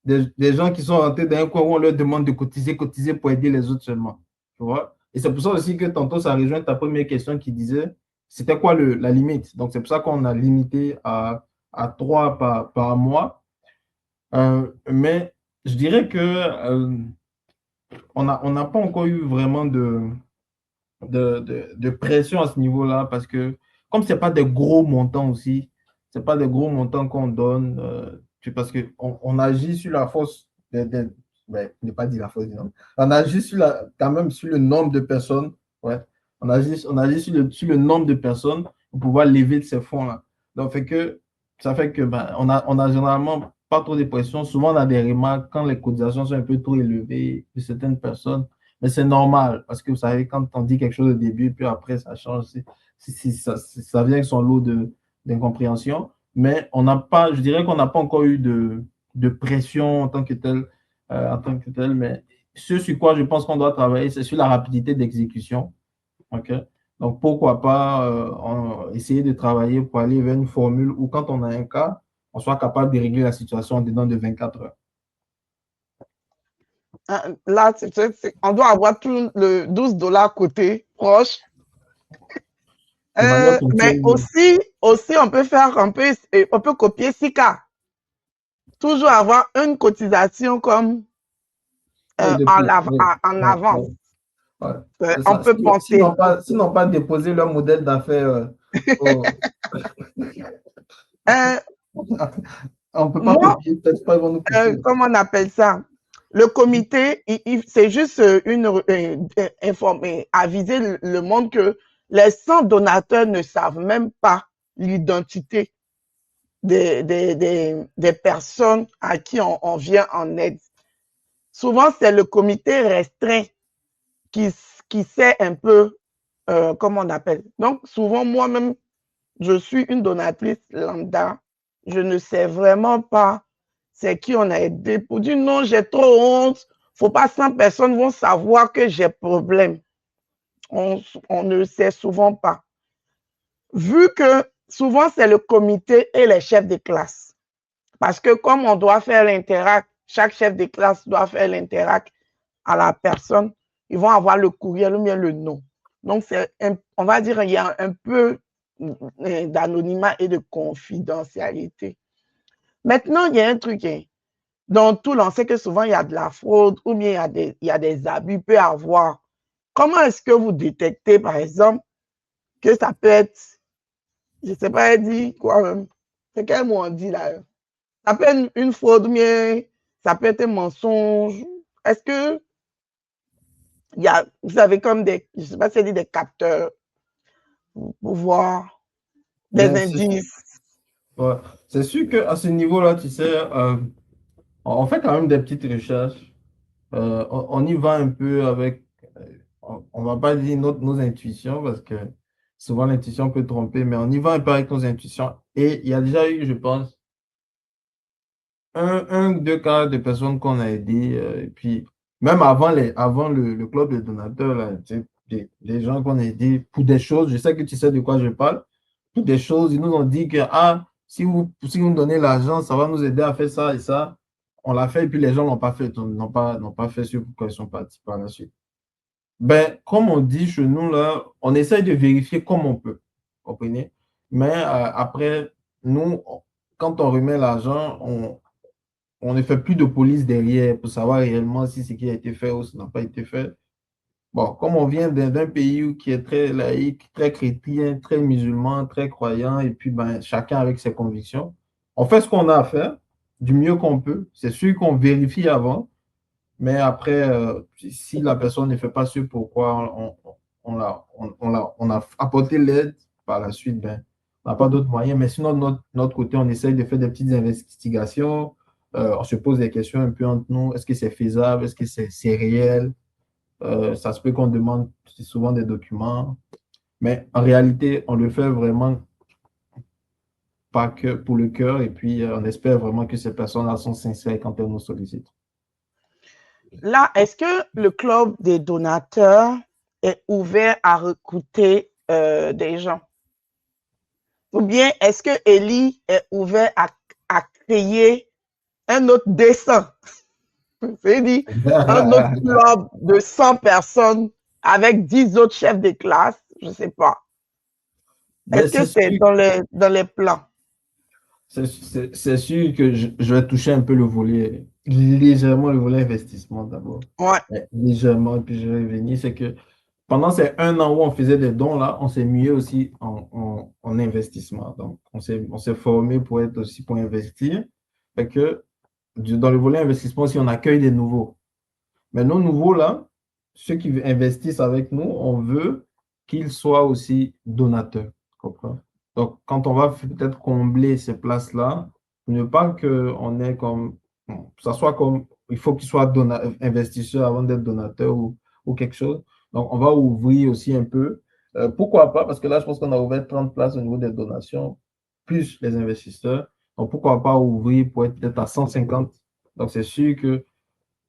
S2: des gens qui sont rentrés dans un coin où on leur demande de cotiser pour aider les autres seulement. Tu vois? Et c'est pour ça aussi que tantôt, ça rejoint ta première question qui disait, c'était quoi la limite? Donc, c'est pour ça qu'on a limité à 3 par mois. Mais je dirais que on n'a pas encore eu vraiment de pression à ce niveau-là parce que comme ce n'est pas des gros montants aussi, c'est pas des gros montants qu'on donne, parce qu'on on agit sur la force ben, je n'ai pas dit la force du nombre. On agit quand même sur le nombre de personnes. Ouais. On agit sur le nombre de personnes pour pouvoir lever de ces fonds-là. Donc, ça fait que ben, on a généralement pas trop de pression. Souvent, on a des remarques quand les cotisations sont un peu trop élevées de certaines personnes. Mais c'est normal parce que vous savez, quand on dit quelque chose au début, puis après ça change, ça vient avec son lot d'incompréhension. Mais on n'a pas, je dirais qu'on n'a pas encore eu de pression en tant que tel. Mais ce sur quoi je pense qu'on doit travailler, c'est sur la rapidité d'exécution. OK? Donc, pourquoi pas essayer de travailler pour aller vers une formule où, quand on a un cas, on soit capable de régler la situation en dedans de 24 heures.
S1: Là, on doit avoir tout le 12 $ côté proche.
S2: De manière
S1: Mais
S2: ponctuelle.
S1: aussi, on peut copier Sika. Toujours avoir une cotisation comme
S2: Oui,
S1: en
S2: oui, oui,
S1: avance.
S2: oui. Ouais. C'est
S1: On
S2: ça.
S1: peut penser.
S2: Sinon pas déposer leur modèle d'affaires
S1: Euh,
S2: on ne peut pas
S1: Moi,
S2: copier, peut-être pas, ils vont nous pousser.
S1: comment on appelle ça? Le comité, c'est juste aviser le monde que les 100 donateurs ne savent même pas l'identité des personnes à qui on vient en aide. Souvent, c'est le comité restreint qui, qui sait un peu comment on appelle. Donc, souvent, moi-même, je suis une donatrice lambda. Je ne sais vraiment pas c'est qui on a aidé pour dire non, j'ai trop honte. Faut pas 100 personnes vont savoir que j'ai problème. On ne sait souvent pas. Vu que souvent c'est le comité et les chefs de classe. Parce que comme on doit faire l'interact, chaque chef de classe doit faire l'interact à la personne, ils vont avoir le courriel ou bien le nom. Donc, on va dire, il y a un peu d'anonymat et de confidentialité. Maintenant, il y a un truc, dans tout, on sait que souvent, il y a de la fraude ou bien il y a des abus, peut avoir. Comment est-ce que vous détectez, par exemple, que ça peut être, je ne sais pas, dit quoi même, c'est quel mot on dit là? Ça peut être une fraude, mais ça peut être un mensonge. Est-ce que vous avez comme des, je ne sais pas si c'est des capteurs pour voir des
S2: Ben,
S1: indices?
S2: ouais. C'est sûr qu'à ce niveau-là, tu sais, on fait quand même des petites recherches. On y va un peu avec, on va pas dire nos intuitions parce que souvent l'intuition peut tromper, mais on y va un peu avec nos intuitions. Et il y a déjà eu, je pense, un ou deux cas de personnes qu'on a aidées. Et puis, même avant le club de donateurs, là, tu sais, des gens qu'on a aidés pour des choses, je sais que tu sais de quoi je parle, pour des choses, ils nous ont dit que ah, si vous nous donnez l'argent, ça va nous aider à faire ça et ça. On l'a fait et puis les gens l'ont pas fait, n'ont pas fait ce pourquoi ils sont partis par la suite. Ben, comme on dit chez nous, là, on essaye de vérifier comme on peut. Vous comprenez? Mais après, nous, quand on remet l'argent, on ne fait plus de police derrière pour savoir réellement si ce qui a été fait ou ce n'a pas été fait. Bon, comme on vient d'un pays qui est très laïque, très chrétien, très musulman, très croyant, et puis ben, chacun avec ses convictions, on fait ce qu'on a à faire du mieux qu'on peut. C'est sûr qu'on vérifie avant, mais après, si la personne ne fait pas ce pourquoi on a apporté l'aide par la suite, ben, on n'a pas d'autres moyens. Mais sinon, de notre côté, on essaye de faire des petites investigations. On se pose des questions un peu entre nous. Est-ce que c'est faisable? Est-ce que c'est réel? Ça se peut qu'on demande souvent des documents. Mais en réalité, on le fait vraiment pas que pour le cœur. Et puis, on espère vraiment que ces personnes-là sont sincères quand elles nous sollicitent.
S1: Là, est-ce que le club des donateurs est ouvert à recruter des gens? Ou bien est-ce que Eli est ouvert à créer un autre dessin? C'est-à-dire un autre club de 100 personnes avec 10 autres chefs de classe? Je ne sais pas.
S2: Ben,
S1: Est-ce que c'est dans les plans?
S2: c'est sûr que je vais toucher un peu le volet, légèrement le volet investissement d'abord.
S1: Ouais.
S2: Légèrement, et puis je vais revenir. C'est que pendant ces un an où on faisait des dons, là, on s'est mis aussi en investissement. Donc, on s'est formé pour être aussi pour investir. Fait que dans le volet investissement, si on accueille des nouveaux. Mais nos nouveaux, là, ceux qui investissent avec nous, on veut qu'ils soient aussi donateurs. Tu comprends? Donc, quand on va peut-être combler ces places-là, ne pas qu'on ait comme, bon, ça soit comme, il faut qu'il soit investisseur avant d'être donateur ou quelque chose. Donc, on va ouvrir aussi un peu. Pourquoi pas? Parce que là, je pense qu'on a ouvert 30 places au niveau des donations, plus les investisseurs. Donc, pourquoi pas ouvrir pour être peut-être à 150? Donc, c'est sûr que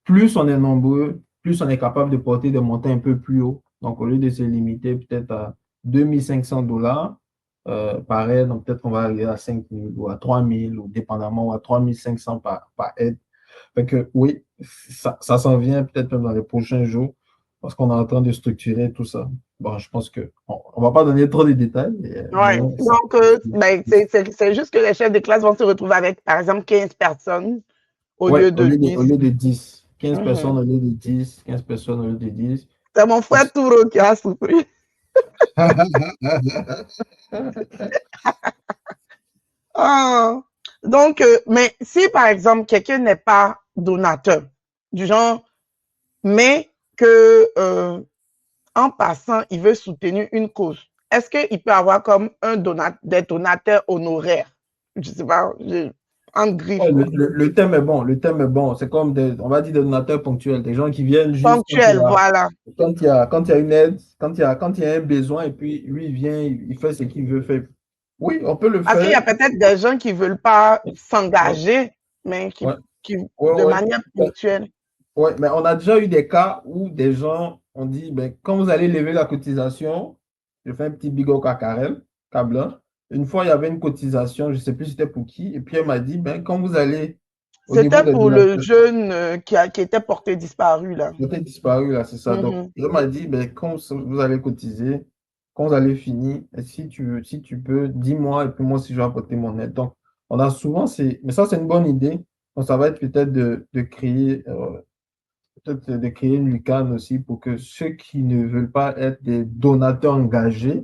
S2: plus on est nombreux, plus on est capable de porter des montants un peu plus haut. Donc, au lieu de se limiter peut-être à 2500 $, pareil, donc peut-être qu'on va arriver à 5000 ou à 3000 ou dépendamment, ou à 3500 par aide. Fait que oui, ça s'en vient peut-être même dans les prochains jours parce qu'on est en train de structurer tout ça. Bon, je pense que on va pas donner trop de détails,
S1: Ouais. Donc, ben, c'est juste que les chefs de classe vont se retrouver avec, par exemple, 15 personnes au
S2: ouais,
S1: lieu de 10.
S2: au lieu de 10, 15
S1: Mhm.
S2: personnes au lieu de 10, 15 personnes au lieu de 10.
S1: C'est mon frère Touro qui a souffert. Ah. Donc, mais si par exemple quelqu'un n'est pas donateur, du genre, mais que en passant, il veut soutenir une cause, est-ce qu'il peut avoir comme des donateurs honoraires? Je sais pas, en griffe,
S2: Ouais,
S1: quoi.
S2: le thème est bon, le thème est bon. C'est comme on va dire des donateurs ponctuels, des gens qui viennent juste
S1: Ponctuel, voilà.
S2: quand il y a une aide, quand il y a un besoin, et puis lui, il vient, il fait ce qu'il veut faire. Oui, on peut le
S1: Parce qu'il y
S2: faire.
S1: a peut-être des gens qui veulent pas
S2: Ouais,
S1: s'engager, mais
S2: ouais,
S1: qui, de
S2: ouais,
S1: manière
S2: ouais.
S1: ponctuelle.
S2: Ouais, mais on a déjà eu des cas où des gens ont dit, ben, quand vous allez lever la cotisation, je fais un petit bigot à Karel, Kablan. Une fois, il y avait une cotisation, je ne sais plus c'était pour qui, et puis elle m'a dit, ben, quand vous allez au niveau
S1: C'était
S2: des
S1: pour le
S2: donateurs,
S1: jeune qui était porté disparu, là.
S2: vous êtes disparu là, c'est ça. Donc,
S1: Mhm.
S2: elle m'a dit, ben, quand vous allez cotiser, quand vous allez finir, et si tu peux, dis-moi, et puis moi aussi, je vais apporter mon aide. Donc, on a souvent, mais ça, c'est une bonne idée. Donc, ça va être peut-être de créer. Peut-être de créer une lucarne aussi pour que ceux qui ne veulent pas être des donateurs engagés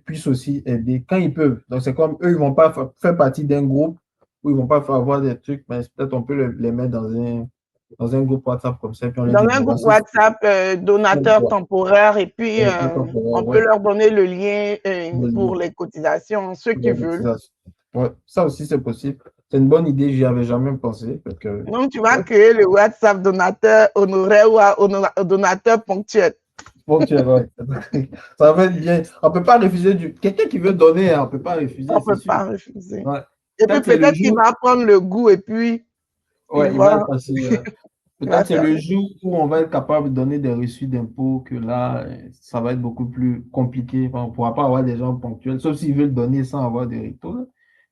S2: puissent aussi aider quand ils peuvent. Donc, c'est comme eux, ils ne vont pas faire partie d'un groupe où ils ne vont pas faire avoir des trucs, mais peut-être on peut les mettre dans un groupe WhatsApp comme ça, puis on leur
S1: Dans
S2: dit,
S1: un
S2: bon,
S1: groupe
S2: voici ce
S1: WhatsApp, donateur
S2: qu'on
S1: temporaire, et puis
S2: fait.
S1: on peut leur donner le lien pour
S2: Ouais,
S1: les cotisations, ceux qui
S2: ouais,
S1: veulent.
S2: ouais, ça aussi, c'est possible. C'est une bonne idée, j'y avais jamais pensé. Parce que,
S1: Donc, tu vas
S2: ouais,
S1: créer le WhatsApp donateur honoraire ou donateur ponctuel.
S2: ponctuel, ouais. Ça va être bien. On ne peut pas refuser quelqu'un qui veut donner, hein, on ne peut pas refuser,
S1: On
S2: c'est
S1: peut
S2: sûr.
S1: pas refuser.
S2: Ouais.
S1: Et puis
S2: Peut-être c'est le
S1: peut-être qu'il
S2: jour,
S1: va prendre le goût et puis
S2: ouais,
S1: il va
S2: peut-être c'est
S1: faire.
S2: le jour où on va être capable de donner des reçus d'impôts que là, ça va être beaucoup plus compliqué. Enfin, on ne pourra pas avoir des gens ponctuels, sauf s'ils veulent donner sans avoir des retours.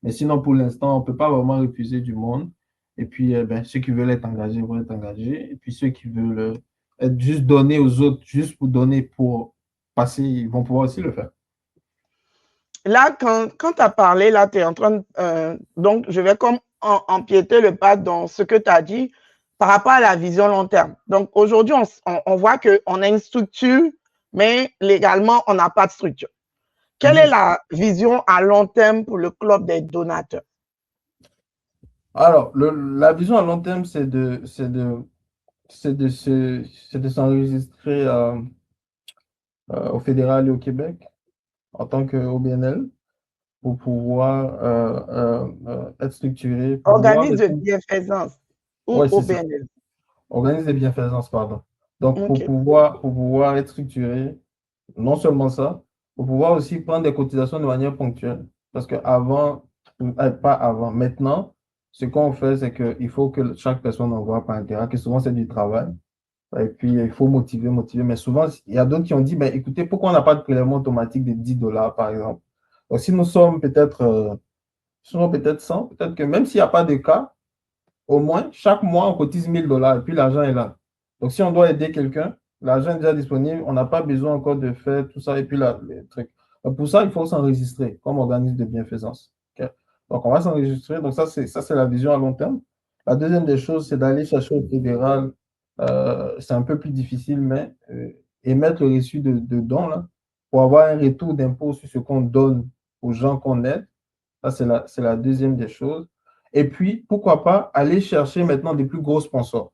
S2: Mais sinon, pour l'instant, on ne peut pas vraiment refuser du monde. Et puis, ben, ceux qui veulent être engagés vont être engagés. Et puis, ceux qui veulent être juste donnés aux autres, juste pour donner pour passer, ils vont pouvoir aussi le faire.
S1: Là, quand tu as parlé, là, tu es en train de, donc, je vais comme empiéter le pas dans ce que tu as dit par rapport à la vision long terme. Donc, aujourd'hui, on voit qu'on a une structure, mais légalement, on n'a pas de structure. Quelle est
S2: Mhm.
S1: la vision à long terme pour le club des donateurs?
S2: Alors, la vision à long terme, c'est de s'enregistrer au fédéral et au Québec en tant qu'OBNL pour pouvoir être structuré, pour pouvoir
S1: Organisme de
S2: maintenant.
S1: bienfaisance ou
S2: Oui, c'est ça.
S1: OBNL.
S2: Organise des bienfaisances, pardon. Donc,
S1: OK.
S2: pour pouvoir être structuré, non seulement ça, pour pouvoir aussi prendre des cotisations de manière ponctuelle. Parce qu'avant, pas avant, maintenant, ce qu'on fait, c'est qu'il faut que chaque personne envoie par intérêt, que souvent c'est du travail. Et puis, il faut motiver. Mais souvent, il y a d'autres qui ont dit, ben, écoutez, pourquoi on n'a pas de prélèvement automatique de 10 $ par exemple? Donc, si nous sommes peut-être 100, peut-être que même s'il n'y a pas de cas, au moins, chaque mois, on cotise 1000 $ et puis l'argent est là. Donc, si on doit aider quelqu'un, l'argent est déjà disponible, on n'a pas besoin encore de faire tout ça et puis là, les trucs. Donc, pour ça, il faut s'enregistrer comme organisme de bienfaisance. OK? Donc, on va s'enregistrer. Donc, ça, c'est la vision à long terme. La deuxième des choses, c'est d'aller chercher au fédéral. C'est un peu plus difficile, mais émettre le reçu de dons là, pour avoir un retour d'impôt sur ce qu'on donne aux gens qu'on aide. Ça, c'est la deuxième des choses. Et puis, pourquoi pas aller chercher maintenant des plus gros sponsors.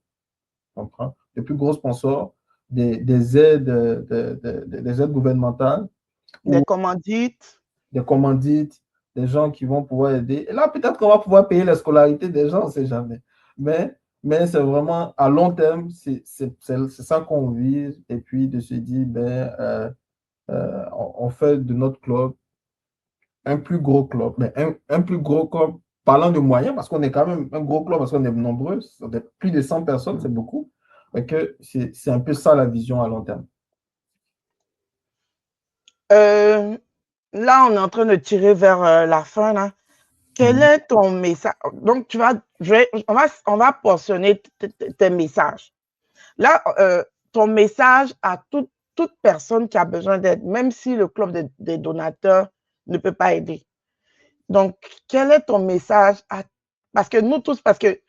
S2: Tu comprends? Des plus gros sponsors, des aides, des aides gouvernementales
S1: Des
S2: ou
S1: commandites.
S2: des commandites, des gens qui vont pouvoir aider. Et là, peut-être qu'on va pouvoir payer la scolarité des gens, on ne sait jamais. Mais c'est vraiment à long terme, c'est ça qu'on vise. Et puis de se dire, on fait de notre club un plus gros club. Mais un plus gros club, parlant de moyens, parce qu'on est quand même un gros club, parce qu'on est nombreux, on est plus de 100 personnes, c'est beaucoup. C'est un peu ça la vision à long terme.
S1: Là, on est en train de tirer vers la fin. Là. Quel est ton message? Donc, on va portionner tes messages. Là, ton message à toute personne qui a besoin d'aide, même si le club des donateurs ne peut pas aider. Donc, quel est ton message parce que nous tous, parce que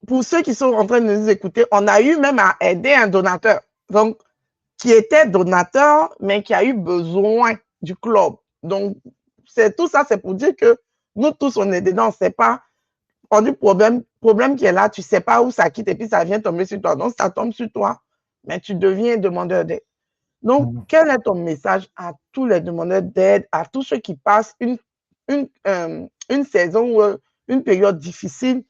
S1: pour ceux qui sont en train de nous écouter, on a eu même à aider un donateur. Donc, qui était donateur, mais qui a eu besoin du club. Donc, tout ça, c'est pour dire que nous tous, on est dedans, on ne sait pas. On dit problème qui est là, tu ne sais pas où ça quitte et puis ça vient tomber sur toi. Donc, ça tombe sur toi, mais tu deviens demandeur d'aide. Donc, quel est ton message à tous les demandeurs d'aide, à tous ceux qui passent une saison ou une période difficile,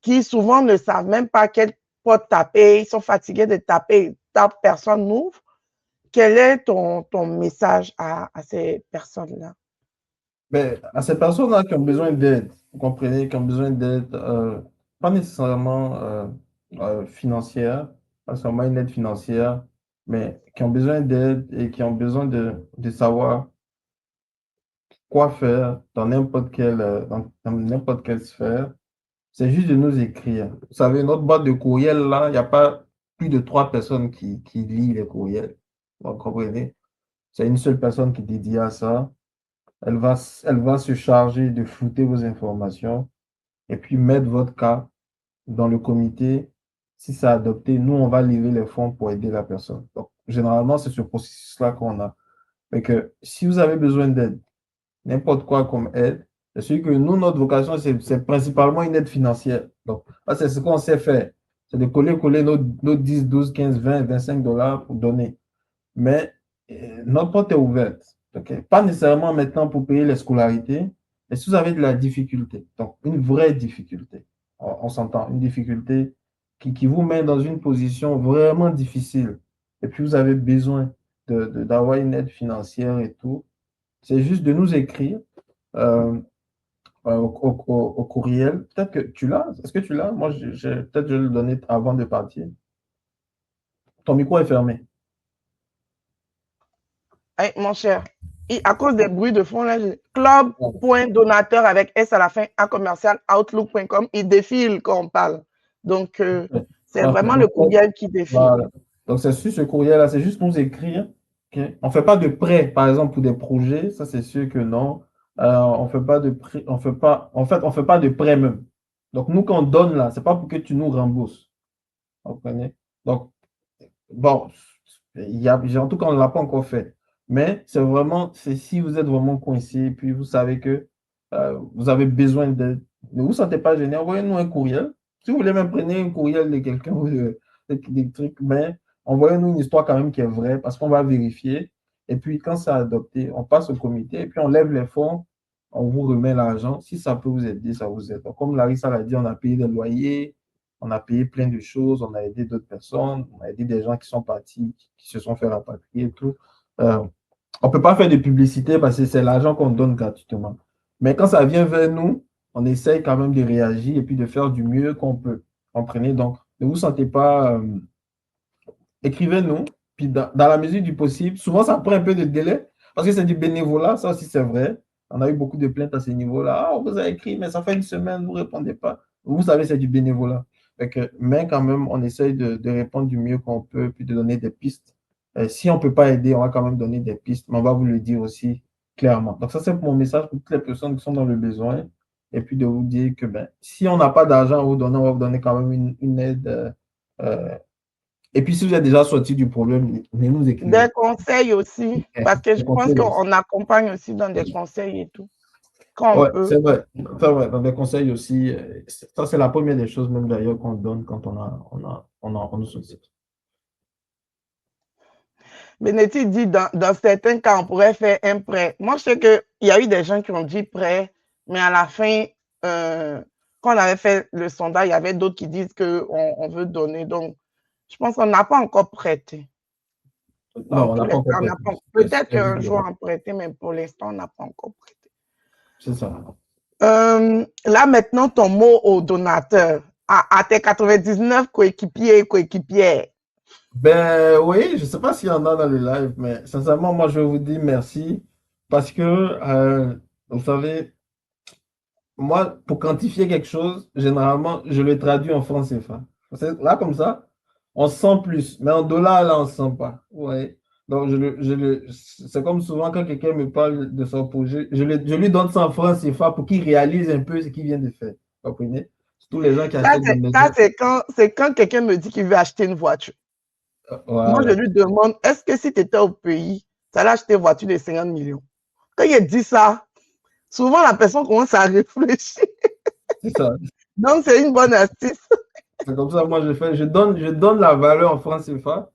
S1: qui souvent ne savent même pas quelle porte taper, ils sont fatigués de taper, personne n'ouvre. Quel est ton message à ces personnes-là?
S2: Mais à ces personnes-là qui ont besoin d'aide, vous comprenez, qui ont besoin d'aide, pas nécessairement financière, pas seulement une aide financière, mais qui ont besoin d'aide et qui ont besoin de savoir quoi faire dans dans n'importe quelle sphère, c'est juste de nous écrire. Vous savez, notre boîte de courriel, là, il n'y a pas plus de 3 personnes qui lisent les courriels. Vous comprenez? C'est une seule personne qui est dédiée à ça. Elle va se charger de flouter vos informations et puis mettre votre cas dans le comité. Si c'est adopté, nous, on va lever les fonds pour aider la personne. Donc, généralement, c'est ce processus-là qu'on a. Et que si vous avez besoin d'aide, n'importe quoi comme aide, c'est sûr que nous, notre vocation, c'est principalement une aide financière. Donc, c'est ce qu'on sait faire. C'est de coller nos 10, 12, 15, 20, 25 dollars pour donner. Mais notre porte est ouverte. Okay? Pas nécessairement maintenant pour payer les scolarités, mais si vous avez de la difficulté, donc une vraie difficulté, on s'entend, une difficulté qui vous met dans une position vraiment difficile, et puis vous avez besoin d'avoir une aide financière et tout, c'est juste de nous écrire au courriel. Peut-être que tu l'as. Est-ce que tu l'as? Moi, peut-être je vais le donner avant de partir. Ton micro est fermé.
S1: Hey, mon cher, à cause des bruits de fond, là, club.donateur avec S à la fin, à commercial outlook.com, il défile quand on parle. Donc, c'est vraiment le courriel qui défile.
S2: Voilà. Donc, c'est sur ce courriel-là, c'est juste nous écrire. Okay? On ne fait pas de prêt, par exemple, pour des projets. Ça, c'est sûr que non. On fait pas de prêt. En fait, on fait pas de prêt même. Donc, nous, quand on donne là, c'est pas pour que tu nous rembourses. Vous comprenez? Donc, bon, en tout cas, on ne l'a pas encore fait. Mais c'est si vous êtes vraiment coincé, puis vous savez que vous avez besoin d'aide, ne vous sentez pas gêné, envoyez-nous un courriel. Si vous voulez même prendre un courriel de quelqu'un ou des trucs, mais envoyez-nous une histoire quand même qui est vraie, parce qu'on va vérifier. Et puis, quand c'est adopté, on passe au comité, et puis on lève les fonds, on vous remet l'argent. Si ça peut vous aider, ça vous aide. Donc, comme Larissa l'a dit, on a payé des loyers, on a payé plein de choses, on a aidé d'autres personnes, on a aidé des gens qui sont partis, qui se sont fait rapatrier et tout. On ne peut pas faire de publicité parce que c'est l'argent qu'on donne gratuitement. Mais quand ça vient vers nous, on essaye quand même de réagir et puis de faire du mieux qu'on peut. Comprenez? Donc, ne vous sentez pas. Écrivez-nous, puis dans la mesure du possible, souvent ça prend un peu de délai parce que c'est du bénévolat, ça aussi c'est vrai. On a eu beaucoup de plaintes à ce niveau-là. Ah, on vous a écrit, mais ça fait une semaine, vous ne répondez pas. Vous savez, c'est du bénévolat. Mais quand même, on essaye de répondre du mieux qu'on peut, puis de donner des pistes. Si on ne peut pas aider, on va quand même donner des pistes, mais on va vous le dire aussi clairement. Donc ça, c'est mon message pour toutes les personnes qui sont dans le besoin. Et puis de vous dire que si on n'a pas d'argent à vous donner, on va vous donner quand même une aide. Et puis, si vous êtes déjà sorti du problème, venez nous écrire.
S1: Des conseils aussi, parce que je pense qu'on accompagne aussi dans des conseils et tout.
S2: Oui, c'est vrai. Dans des conseils aussi. Ça, c'est la première des choses, même d'ailleurs, qu'on donne quand on nous sollicite.
S1: Bénédicte dit dans certains cas, on pourrait faire un prêt. Moi, je sais qu'il il y a eu des gens qui ont dit prêt, mais à la fin, quand on avait fait le sondage, il y avait d'autres qui disent qu'on veut donner. Donc, je pense qu'on n'a pas encore prêté.
S2: Non, on n'a pas encore prêté.
S1: Peut-être qu'un jour on prêter, mais pour l'instant, on n'a pas encore prêté.
S2: C'est ça.
S1: Là, maintenant, ton mot au donateur, à tes 99 coéquipières.
S2: Ben oui, je ne sais pas s'il y en a dans le live, mais sincèrement, moi, je vous dis merci parce que, vous savez, moi, pour quantifier quelque chose, généralement, je le traduis en francs CFA. Là, comme ça, on sent plus, mais en dollars, là, on ne sent pas. Ouais. Donc, c'est comme souvent quand quelqu'un me parle de son projet, je lui donne 100 francs CFA pour qu'il réalise un peu ce qu'il vient de faire. Vous comprenez? Tous les gens qui achètent des maisons.
S1: C'est quand quelqu'un me dit qu'il veut acheter une voiture. Moi, je lui demande, est-ce que si tu étais au pays, tu allais acheter une voiture de 50 millions? Quand il dit ça, souvent la personne commence à réfléchir.
S2: C'est ça.
S1: Donc, c'est une bonne astuce.
S2: C'est comme ça, moi, je donne la valeur en francs CFA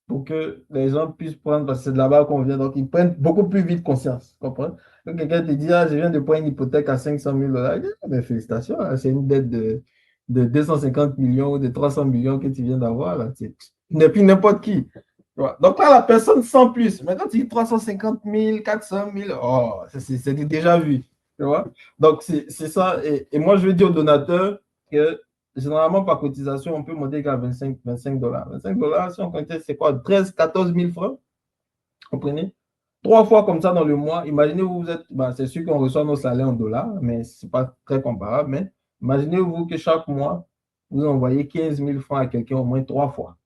S2: pour que les gens puissent prendre, parce que c'est de là-bas qu'on vient, donc ils prennent beaucoup plus vite conscience. Comprends? Quand quelqu'un te dit, ah, je viens de prendre une hypothèque à 500 000 $, mais félicitations, hein, c'est une dette de 250 millions ou de 300 millions que tu viens d'avoir. Et puis n'importe qui. Donc là, la personne sent plus. Mais quand tu dis 350 000, 400 000, oh, c'est déjà vu. Tu vois? Donc c'est ça. Et moi, je veux dire aux donateurs que généralement, par cotisation, on peut monter qu'à 25 $. 25 $, si on comptait, c'est quoi? 13 14 000 francs? Vous comprenez? 3 fois comme ça dans le mois. Imaginez vous êtes, c'est sûr qu'on reçoit nos salaires en dollars, mais ce n'est pas très comparable. Mais imaginez-vous que chaque mois, vous envoyez 15 000 francs à quelqu'un au moins 3 fois.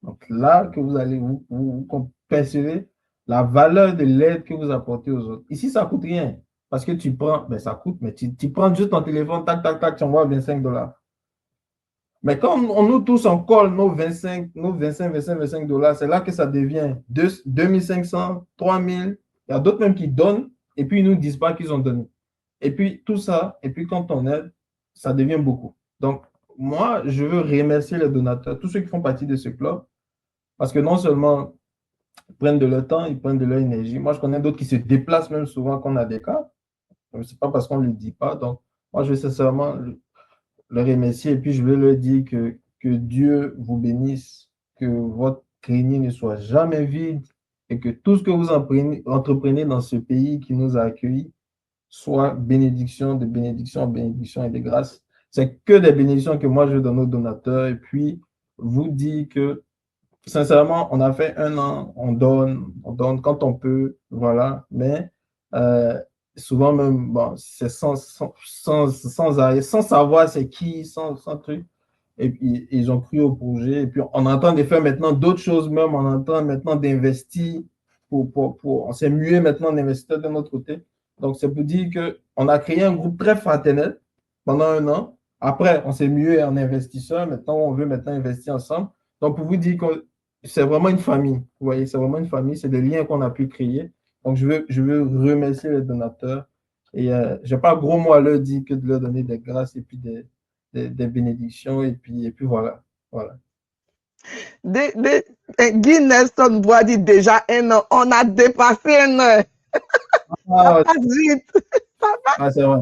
S2: Donc là, que vous allez vous percevez la valeur de l'aide que vous apportez aux autres. Ici, ça ne coûte rien. Parce que tu prends, ça coûte, mais tu prends juste ton téléphone, tac, tac, tac, tu envoies 25 $. Mais quand on nous tous on colle nos 25 $, c'est là que ça devient 2500, 3000. Il y a d'autres même qui donnent et puis ils ne nous disent pas qu'ils ont donné. Et puis tout ça, et puis quand on aide, ça devient beaucoup. Donc, moi, je veux remercier les donateurs, tous ceux qui font partie de ce club, parce que non seulement ils prennent de leur temps, ils prennent de leur énergie. Moi, je connais d'autres qui se déplacent même souvent quand on a des cas. Ce n'est pas parce qu'on ne le dit pas. Donc, moi, je veux sincèrement le remercier et puis je veux leur dire que Dieu vous bénisse, que votre grenier ne soit jamais vide et que tout ce que vous entreprenez dans ce pays qui nous a accueillis soit bénédiction, de bénédiction en bénédiction et de grâce. C'est que des bénédictions que moi je donne aux donateurs et puis vous dire que sincèrement, on a fait 1 an, on donne quand on peut, voilà, mais souvent même, c'est sans arrêt, sans savoir c'est qui, sans truc. Et puis, ils ont cru au projet. Et puis, on est en train de faire maintenant d'autres choses même. On est en train maintenant d'investir. On s'est mué maintenant d'investir de notre côté. Donc, c'est pour dire qu'on a créé un groupe très fraternel pendant 1 an. Après, on s'est mué en investisseurs. Maintenant, on veut maintenant investir ensemble. Donc, pour vous dire que c'est vraiment une famille. Vous voyez, c'est vraiment une famille. C'est des liens qu'on a pu créer. Donc, je veux remercier les donateurs. Et je n'ai pas gros mot à leur dire que de leur donner des grâces et puis des bénédictions. Et puis voilà.
S1: Guy Nelson doit dire déjà 1 an. On a dépassé 1 an. Ça passe vite.
S2: C'est vrai.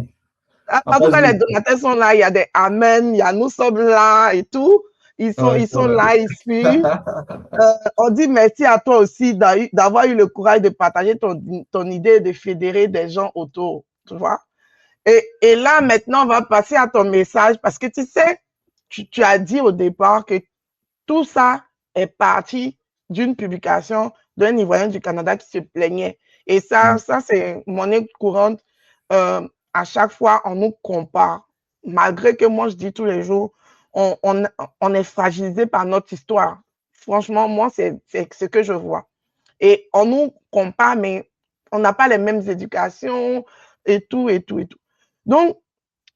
S1: En tout cas, les donateurs sont là. Il y a des Amen. Il y a nous sommes là et tout. Ils sont là, ils suivent. On dit merci à toi aussi d'avoir eu le courage de partager ton idée de fédérer des gens autour, tu vois. Et là, maintenant, on va passer à ton message parce que tu sais, tu as dit au départ que tout ça est parti d'une publication d'un Ivoirien du Canada qui se plaignait. Et ça c'est monnaie courante. À chaque fois, on nous compare. Malgré que moi, je dis tous les jours, on est fragilisé par notre histoire. Franchement, moi, c'est ce que je vois. Et on nous compare, mais on n'a pas les mêmes éducations et tout. Donc,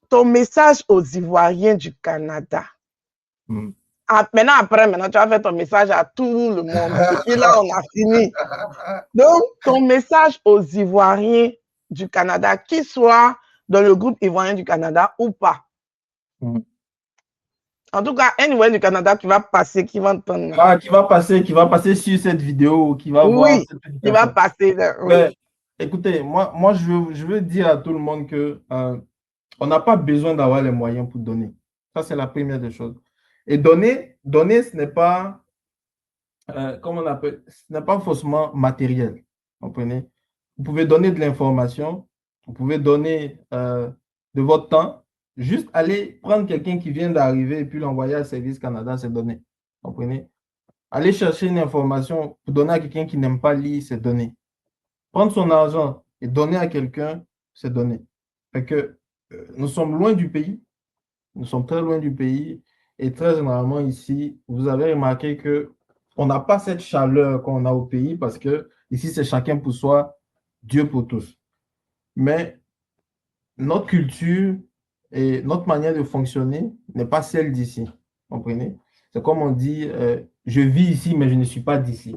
S1: ton message aux Ivoiriens du Canada. Maintenant, tu vas faire ton message à tout le monde. Et puis là, on a fini. Donc, ton message aux Ivoiriens du Canada, qu'ils soient dans le groupe Ivoirien du Canada ou pas. En tout cas, un Ivoirien du Canada qui va passer, qui va entendre.
S2: Qui va passer sur cette vidéo, qui va voir.
S1: Oui, qui va passer. Oui.
S2: écoutez, moi je veux dire à tout le monde que on n'a pas besoin d'avoir les moyens pour donner. Ça, c'est la première des choses. Et donner, ce n'est pas, comment on appelle, ce n'est pas forcément matériel. Vous comprenez? Vous pouvez donner de l'information, vous pouvez donner de votre temps, juste aller prendre quelqu'un qui vient d'arriver et puis l'envoyer à Service Canada, c'est donner. Vous comprenez? Aller chercher une information pour donner à quelqu'un qui n'aime pas lire, c'est donner. Prendre son argent et donner à quelqu'un, c'est donner. Fait que nous sommes loin du pays, nous sommes très loin du pays et très généralement ici, vous avez remarqué que on n'a pas cette chaleur qu'on a au pays parce que ici, c'est chacun pour soi, Dieu pour tous. Mais notre culture et notre manière de fonctionner n'est pas celle d'ici. Vous comprenez? C'est comme on dit, je vis ici, mais je ne suis pas d'ici.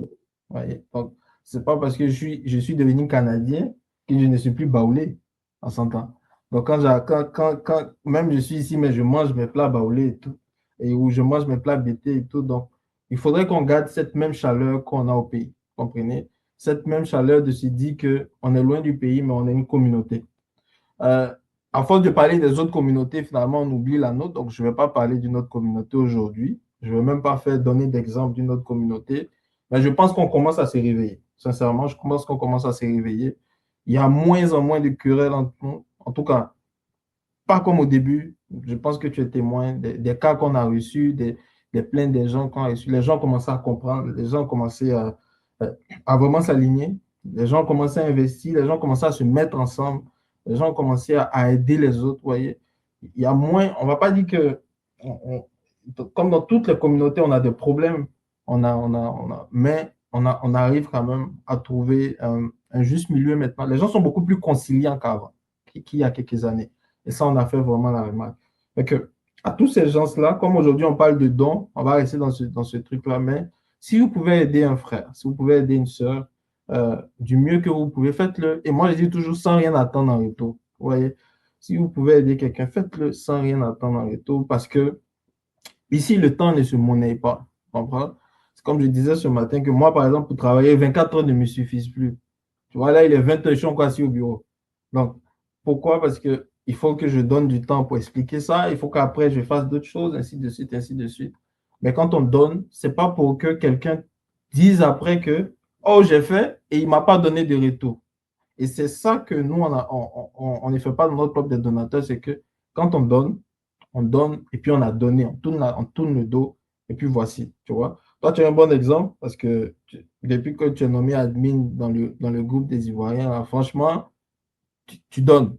S2: Voyez? Donc, c'est pas parce que je suis devenu Canadien que je ne suis plus baoulé. On s'entend. Donc, même je suis ici, mais je mange mes plats baoulés et tout, et où je mange mes plats bêtés et tout. Donc, il faudrait qu'on garde cette même chaleur qu'on a au pays. Vous comprenez? Cette même chaleur de se dire qu'on est loin du pays, mais on est une communauté. À force de parler des autres communautés, finalement, on oublie la nôtre. Donc, je ne vais pas parler d'une autre communauté aujourd'hui. Je ne vais même pas faire donner d'exemple d'une autre communauté. Mais je pense qu'on commence à se réveiller. Sincèrement, je pense qu'on commence à se réveiller. Il y a moins en moins de querelles entre nous. En tout cas, pas comme au début. Je pense que tu es témoin des cas qu'on a reçus, des plaintes des gens qu'on a reçus. Les gens commençaient à comprendre, les gens commençaient à vraiment s'aligner. Les gens commençaient à investir, les gens commençaient à se mettre ensemble, les gens commençaient à aider les autres, vous voyez. Il y a moins, on ne va pas dire que, comme dans toutes les communautés, on a des problèmes, mais on arrive quand même à trouver un juste milieu maintenant. Les gens sont beaucoup plus conciliants qu'avant, qu'il y a quelques années. Et ça, on a fait vraiment la remarque. Fait que, à tous ces gens-là, comme aujourd'hui on parle de dons, on va rester dans ce truc-là, mais si vous pouvez aider un frère, si vous pouvez aider une sœur, du mieux que vous pouvez, faites-le. Et moi, je dis toujours sans rien attendre en retour. Vous voyez, si vous pouvez aider quelqu'un, faites-le sans rien attendre en retour parce que ici, le temps ne se monnaie pas. Tu comprends? C'est comme je disais ce matin que moi, par exemple, pour travailler 24 heures ne me suffisent plus. Tu vois, là, il est 20 heures, je suis encore assis au bureau. Donc, pourquoi? Parce que il faut que je donne du temps pour expliquer ça. Il faut qu'après, je fasse d'autres choses, ainsi de suite, ainsi de suite. Mais quand on donne, c'est pas pour que quelqu'un dise après que, oh, j'ai fait et il m'a pas donné de retour. Et c'est ça que nous, on ne fait pas dans notre propre des donateurs, c'est que quand on donne et puis on a donné, on tourne le dos et puis voici, tu vois. Toi, tu es un bon exemple parce que depuis que tu es nommé admin dans le groupe des Ivoiriens, là, franchement, tu donnes.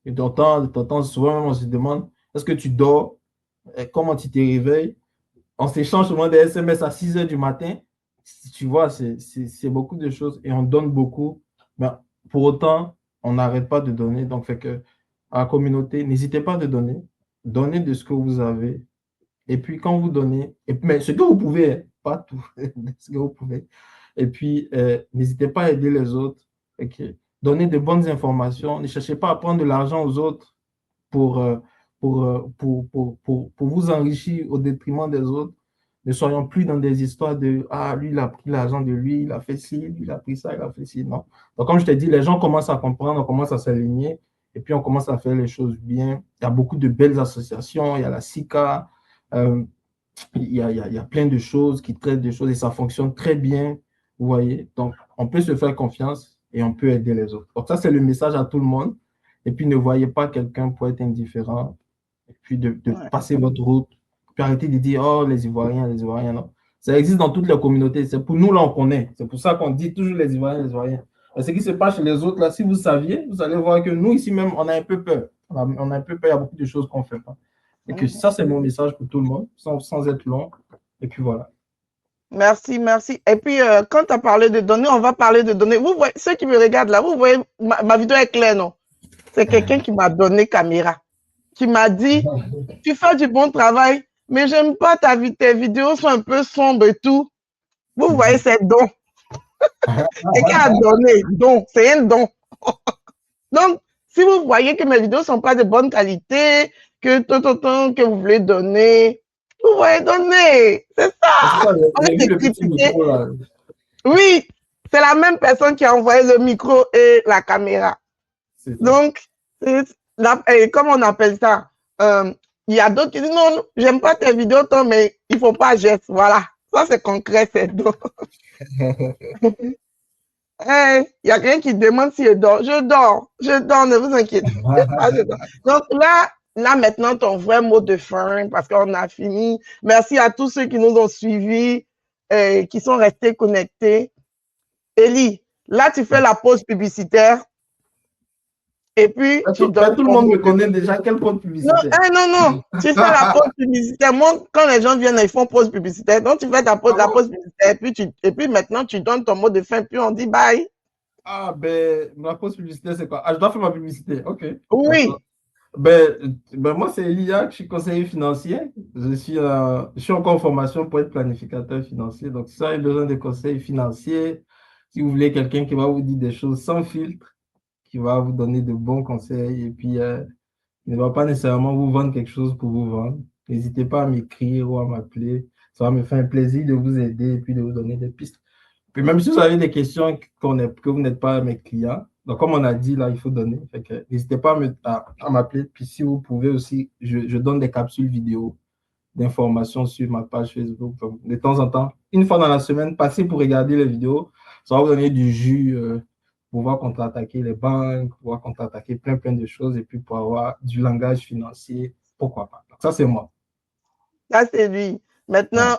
S2: Et t'entends souvent, même on se demande, est-ce que tu dors? Comment tu te réveilles? On s'échange souvent des SMS à 6 heures du matin. Tu vois, c'est beaucoup de choses et on donne beaucoup. Mais pour autant, on n'arrête pas de donner. Donc, fait que à la communauté, n'hésitez pas de donner. Donnez de ce que vous avez. Et puis, quand vous donnez, mais ce que vous pouvez, hein, pas tout, ce que vous pouvez. Et puis, n'hésitez pas à aider les autres. Ok. Donnez de bonnes informations. Ne cherchez pas à prendre de l'argent aux autres pour, pour vous enrichir au détriment des autres. Ne soyons plus dans des histoires de ah, lui, il a pris l'argent de lui, il a fait ci, lui, il a pris ça, il a fait ci. Non. Donc, comme je t'ai dit, les gens commencent à comprendre, on commence à s'aligner et puis on commence à faire les choses bien. Il y a beaucoup de belles associations, il y a la SICA, il y a plein de choses qui traitent des choses et ça fonctionne très bien. Vous voyez, donc on peut se faire confiance et on peut aider les autres. Donc, ça, c'est le message à tout le monde. Et puis, ne voyez pas quelqu'un pour être indifférent et puis de
S1: Ouais.
S2: passer votre route. Puis arrêtez de dire, oh, les Ivoiriens, non. Ça existe dans toutes les communautés. C'est pour nous, là, on connaît. C'est pour ça qu'on dit toujours les Ivoiriens, les Ivoiriens. Et ce qui se passe chez les autres, là, si vous saviez, vous allez voir que nous, ici même, on a un peu peur. On a un peu peur, il y a beaucoup de choses qu'on ne fait pas. Et que ça, c'est mon message pour tout le monde, sans être long. Et puis voilà.
S1: Merci, merci. Et puis, quand tu as parlé de données, on va parler de données. Vous voyez, ceux qui me regardent là, vous voyez, ma vidéo est claire, non? C'est quelqu'un qui m'a donné caméra, qui m'a dit, tu fais du bon travail, mais j'aime pas tes vidéos sont un peu sombres et tout. Vous voyez, c'est don. Quelqu'un a donné, don, c'est un don. Donc, si vous voyez que mes vidéos sont pas de bonne qualité, que vous voulez donner, vous voyez donner. C'est ça.
S2: C'est ça,
S1: On va
S2: j'ai
S1: te
S2: vu le petit
S1: critiquer.
S2: micro là.
S1: Oui, c'est la même personne qui a envoyé le micro et la caméra. Donc, comme on appelle ça, il y a d'autres qui disent non, j'aime pas tes vidéos, toi, mais il faut pas geste. Voilà. Ça, c'est concret, c'est donc. Il y a quelqu'un qui demande si je dors. Je dors, ne vous inquiétez pas. Donc là, maintenant, ton vrai mot de fin, parce qu'on a fini. Merci à tous ceux qui nous ont suivis, qui sont restés connectés. Élie, là, tu fais la pause publicitaire. Et puis,
S2: tout le monde me connaît déjà. Quelle pause publicitaire?
S1: Non. Tu fais la pause publicitaire. Quand les gens viennent, ils font pause publicitaire. Donc, tu fais la pause publicitaire. Et puis maintenant, tu donnes ton mot de fin. Puis on dit bye.
S2: Ah, ben, ma pause publicitaire, c'est quoi? Ah, je dois faire ma publicité. OK.
S1: Oui.
S2: Ben, moi, c'est Elia, je suis conseiller financier. Je suis encore en formation pour être planificateur financier. Donc, si vous avez besoin de conseils financiers, si vous voulez quelqu'un qui va vous dire des choses sans filtre, qui va vous donner de bons conseils et puis il ne va pas nécessairement vous vendre quelque chose pour vous vendre, n'hésitez pas à m'écrire ou à m'appeler. Ça va me faire un plaisir de vous aider et puis de vous donner des pistes. Puis même si vous avez des questions que vous n'êtes pas mes clients, donc comme on a dit, là, il faut donner. N'hésitez pas à m'appeler. Puis si vous pouvez aussi, je donne des capsules vidéo d'informations sur ma page Facebook. Donc, de temps en temps, une fois dans la semaine, passez pour regarder les vidéos. Ça va vous donner du jus, pouvoir contre-attaquer les banques, pouvoir contre-attaquer plein de choses et puis pour avoir du langage financier, pourquoi pas. Donc, ça, c'est moi.
S1: Ça, c'est lui. Maintenant,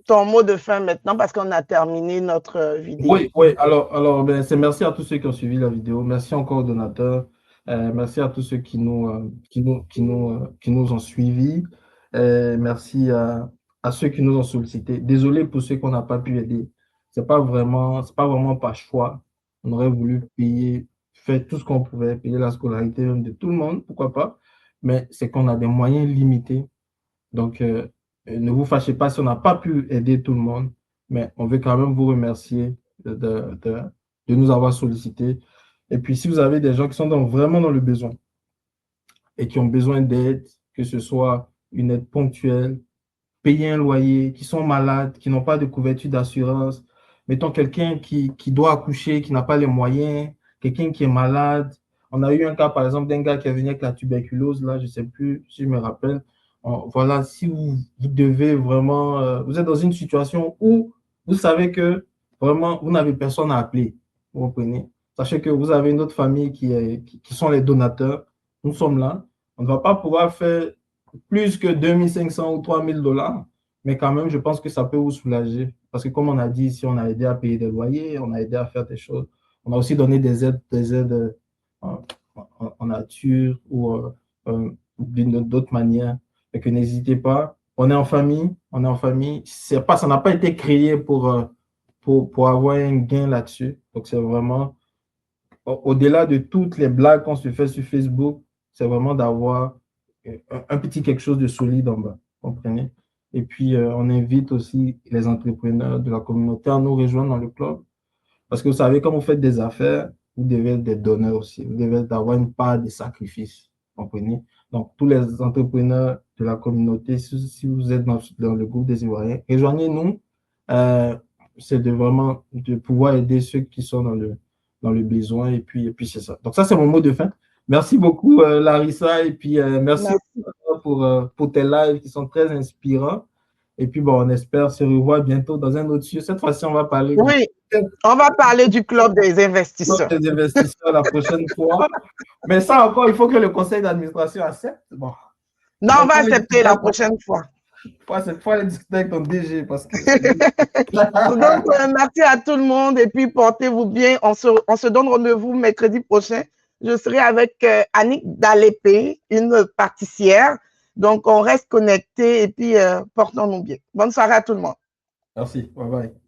S1: ton mot de fin maintenant parce qu'on a terminé notre vidéo.
S2: Oui. Alors ben, c'est merci à tous ceux qui ont suivi la vidéo. Merci encore aux donateurs. Merci à tous ceux qui nous ont suivis. Merci à ceux qui nous ont sollicités. Désolé pour ceux qu'on n'a pas pu aider. C'est pas vraiment par choix. On aurait voulu faire tout ce qu'on pouvait, payer la scolarité même de tout le monde, pourquoi pas. Mais c'est qu'on a des moyens limités. Donc, ne vous fâchez pas si on n'a pas pu aider tout le monde, mais on veut quand même vous remercier de nous avoir sollicités. Et puis, si vous avez des gens qui sont vraiment dans le besoin et qui ont besoin d'aide, que ce soit une aide ponctuelle, payer un loyer, qui sont malades, qui n'ont pas de couverture d'assurance, mettons quelqu'un qui doit accoucher, qui n'a pas les moyens, quelqu'un qui est malade. On a eu un cas, par exemple, d'un gars qui est venu avec la tuberculose, là, je ne sais plus si je me rappelle. Voilà, si vous devez vraiment, vous êtes dans une situation où vous savez que vraiment, vous n'avez personne à appeler, vous comprenez? Sachez que vous avez une autre famille qui sont les donateurs. Nous sommes là. On ne va pas pouvoir faire plus que 2500 ou 3000 $, mais quand même, je pense que ça peut vous soulager. Parce que comme on a dit ici, on a aidé à payer des loyers, on a aidé à faire des choses. On a aussi donné des aides en nature ou d'autres manières. Et que n'hésitez pas, on est en famille. Ça n'a pas été créé pour avoir un gain là-dessus. Donc, c'est vraiment, au-delà de toutes les blagues qu'on se fait sur Facebook, c'est vraiment d'avoir un petit quelque chose de solide en bas, comprenez? Et puis, on invite aussi les entrepreneurs de la communauté à nous rejoindre dans le club. Parce que vous savez, quand vous faites des affaires, vous devez être des donneurs aussi. Vous devez avoir une part de sacrifice, comprenez? Donc, tous les entrepreneurs de la communauté, si vous êtes dans le groupe des Ivoiriens, rejoignez-nous. C'est vraiment de pouvoir aider ceux qui sont dans le besoin. Et puis c'est ça. Donc, ça, c'est mon mot de fin. Merci beaucoup, Larissa. Et puis, merci pour tes lives qui sont très inspirants. Et puis, bon, on espère se revoir bientôt dans un autre sujet. Cette fois-ci, on va parler.
S1: Oui, on va parler du club des investisseurs.
S2: Des investisseurs la prochaine fois. Mais ça encore, il faut que le conseil d'administration accepte. Bon.
S1: Non, on va accepter la prochaine fois.
S2: Cette fois, les discuter avec ton DG parce que.
S1: Donc, merci à tout le monde et puis portez-vous bien. On se donne rendez-vous mercredi prochain. Je serai avec Annick Dalépé, une pâtissière. Donc, on reste connectés et puis portons-nous bien. Bonne soirée à tout le monde.
S2: Merci. Bye bye.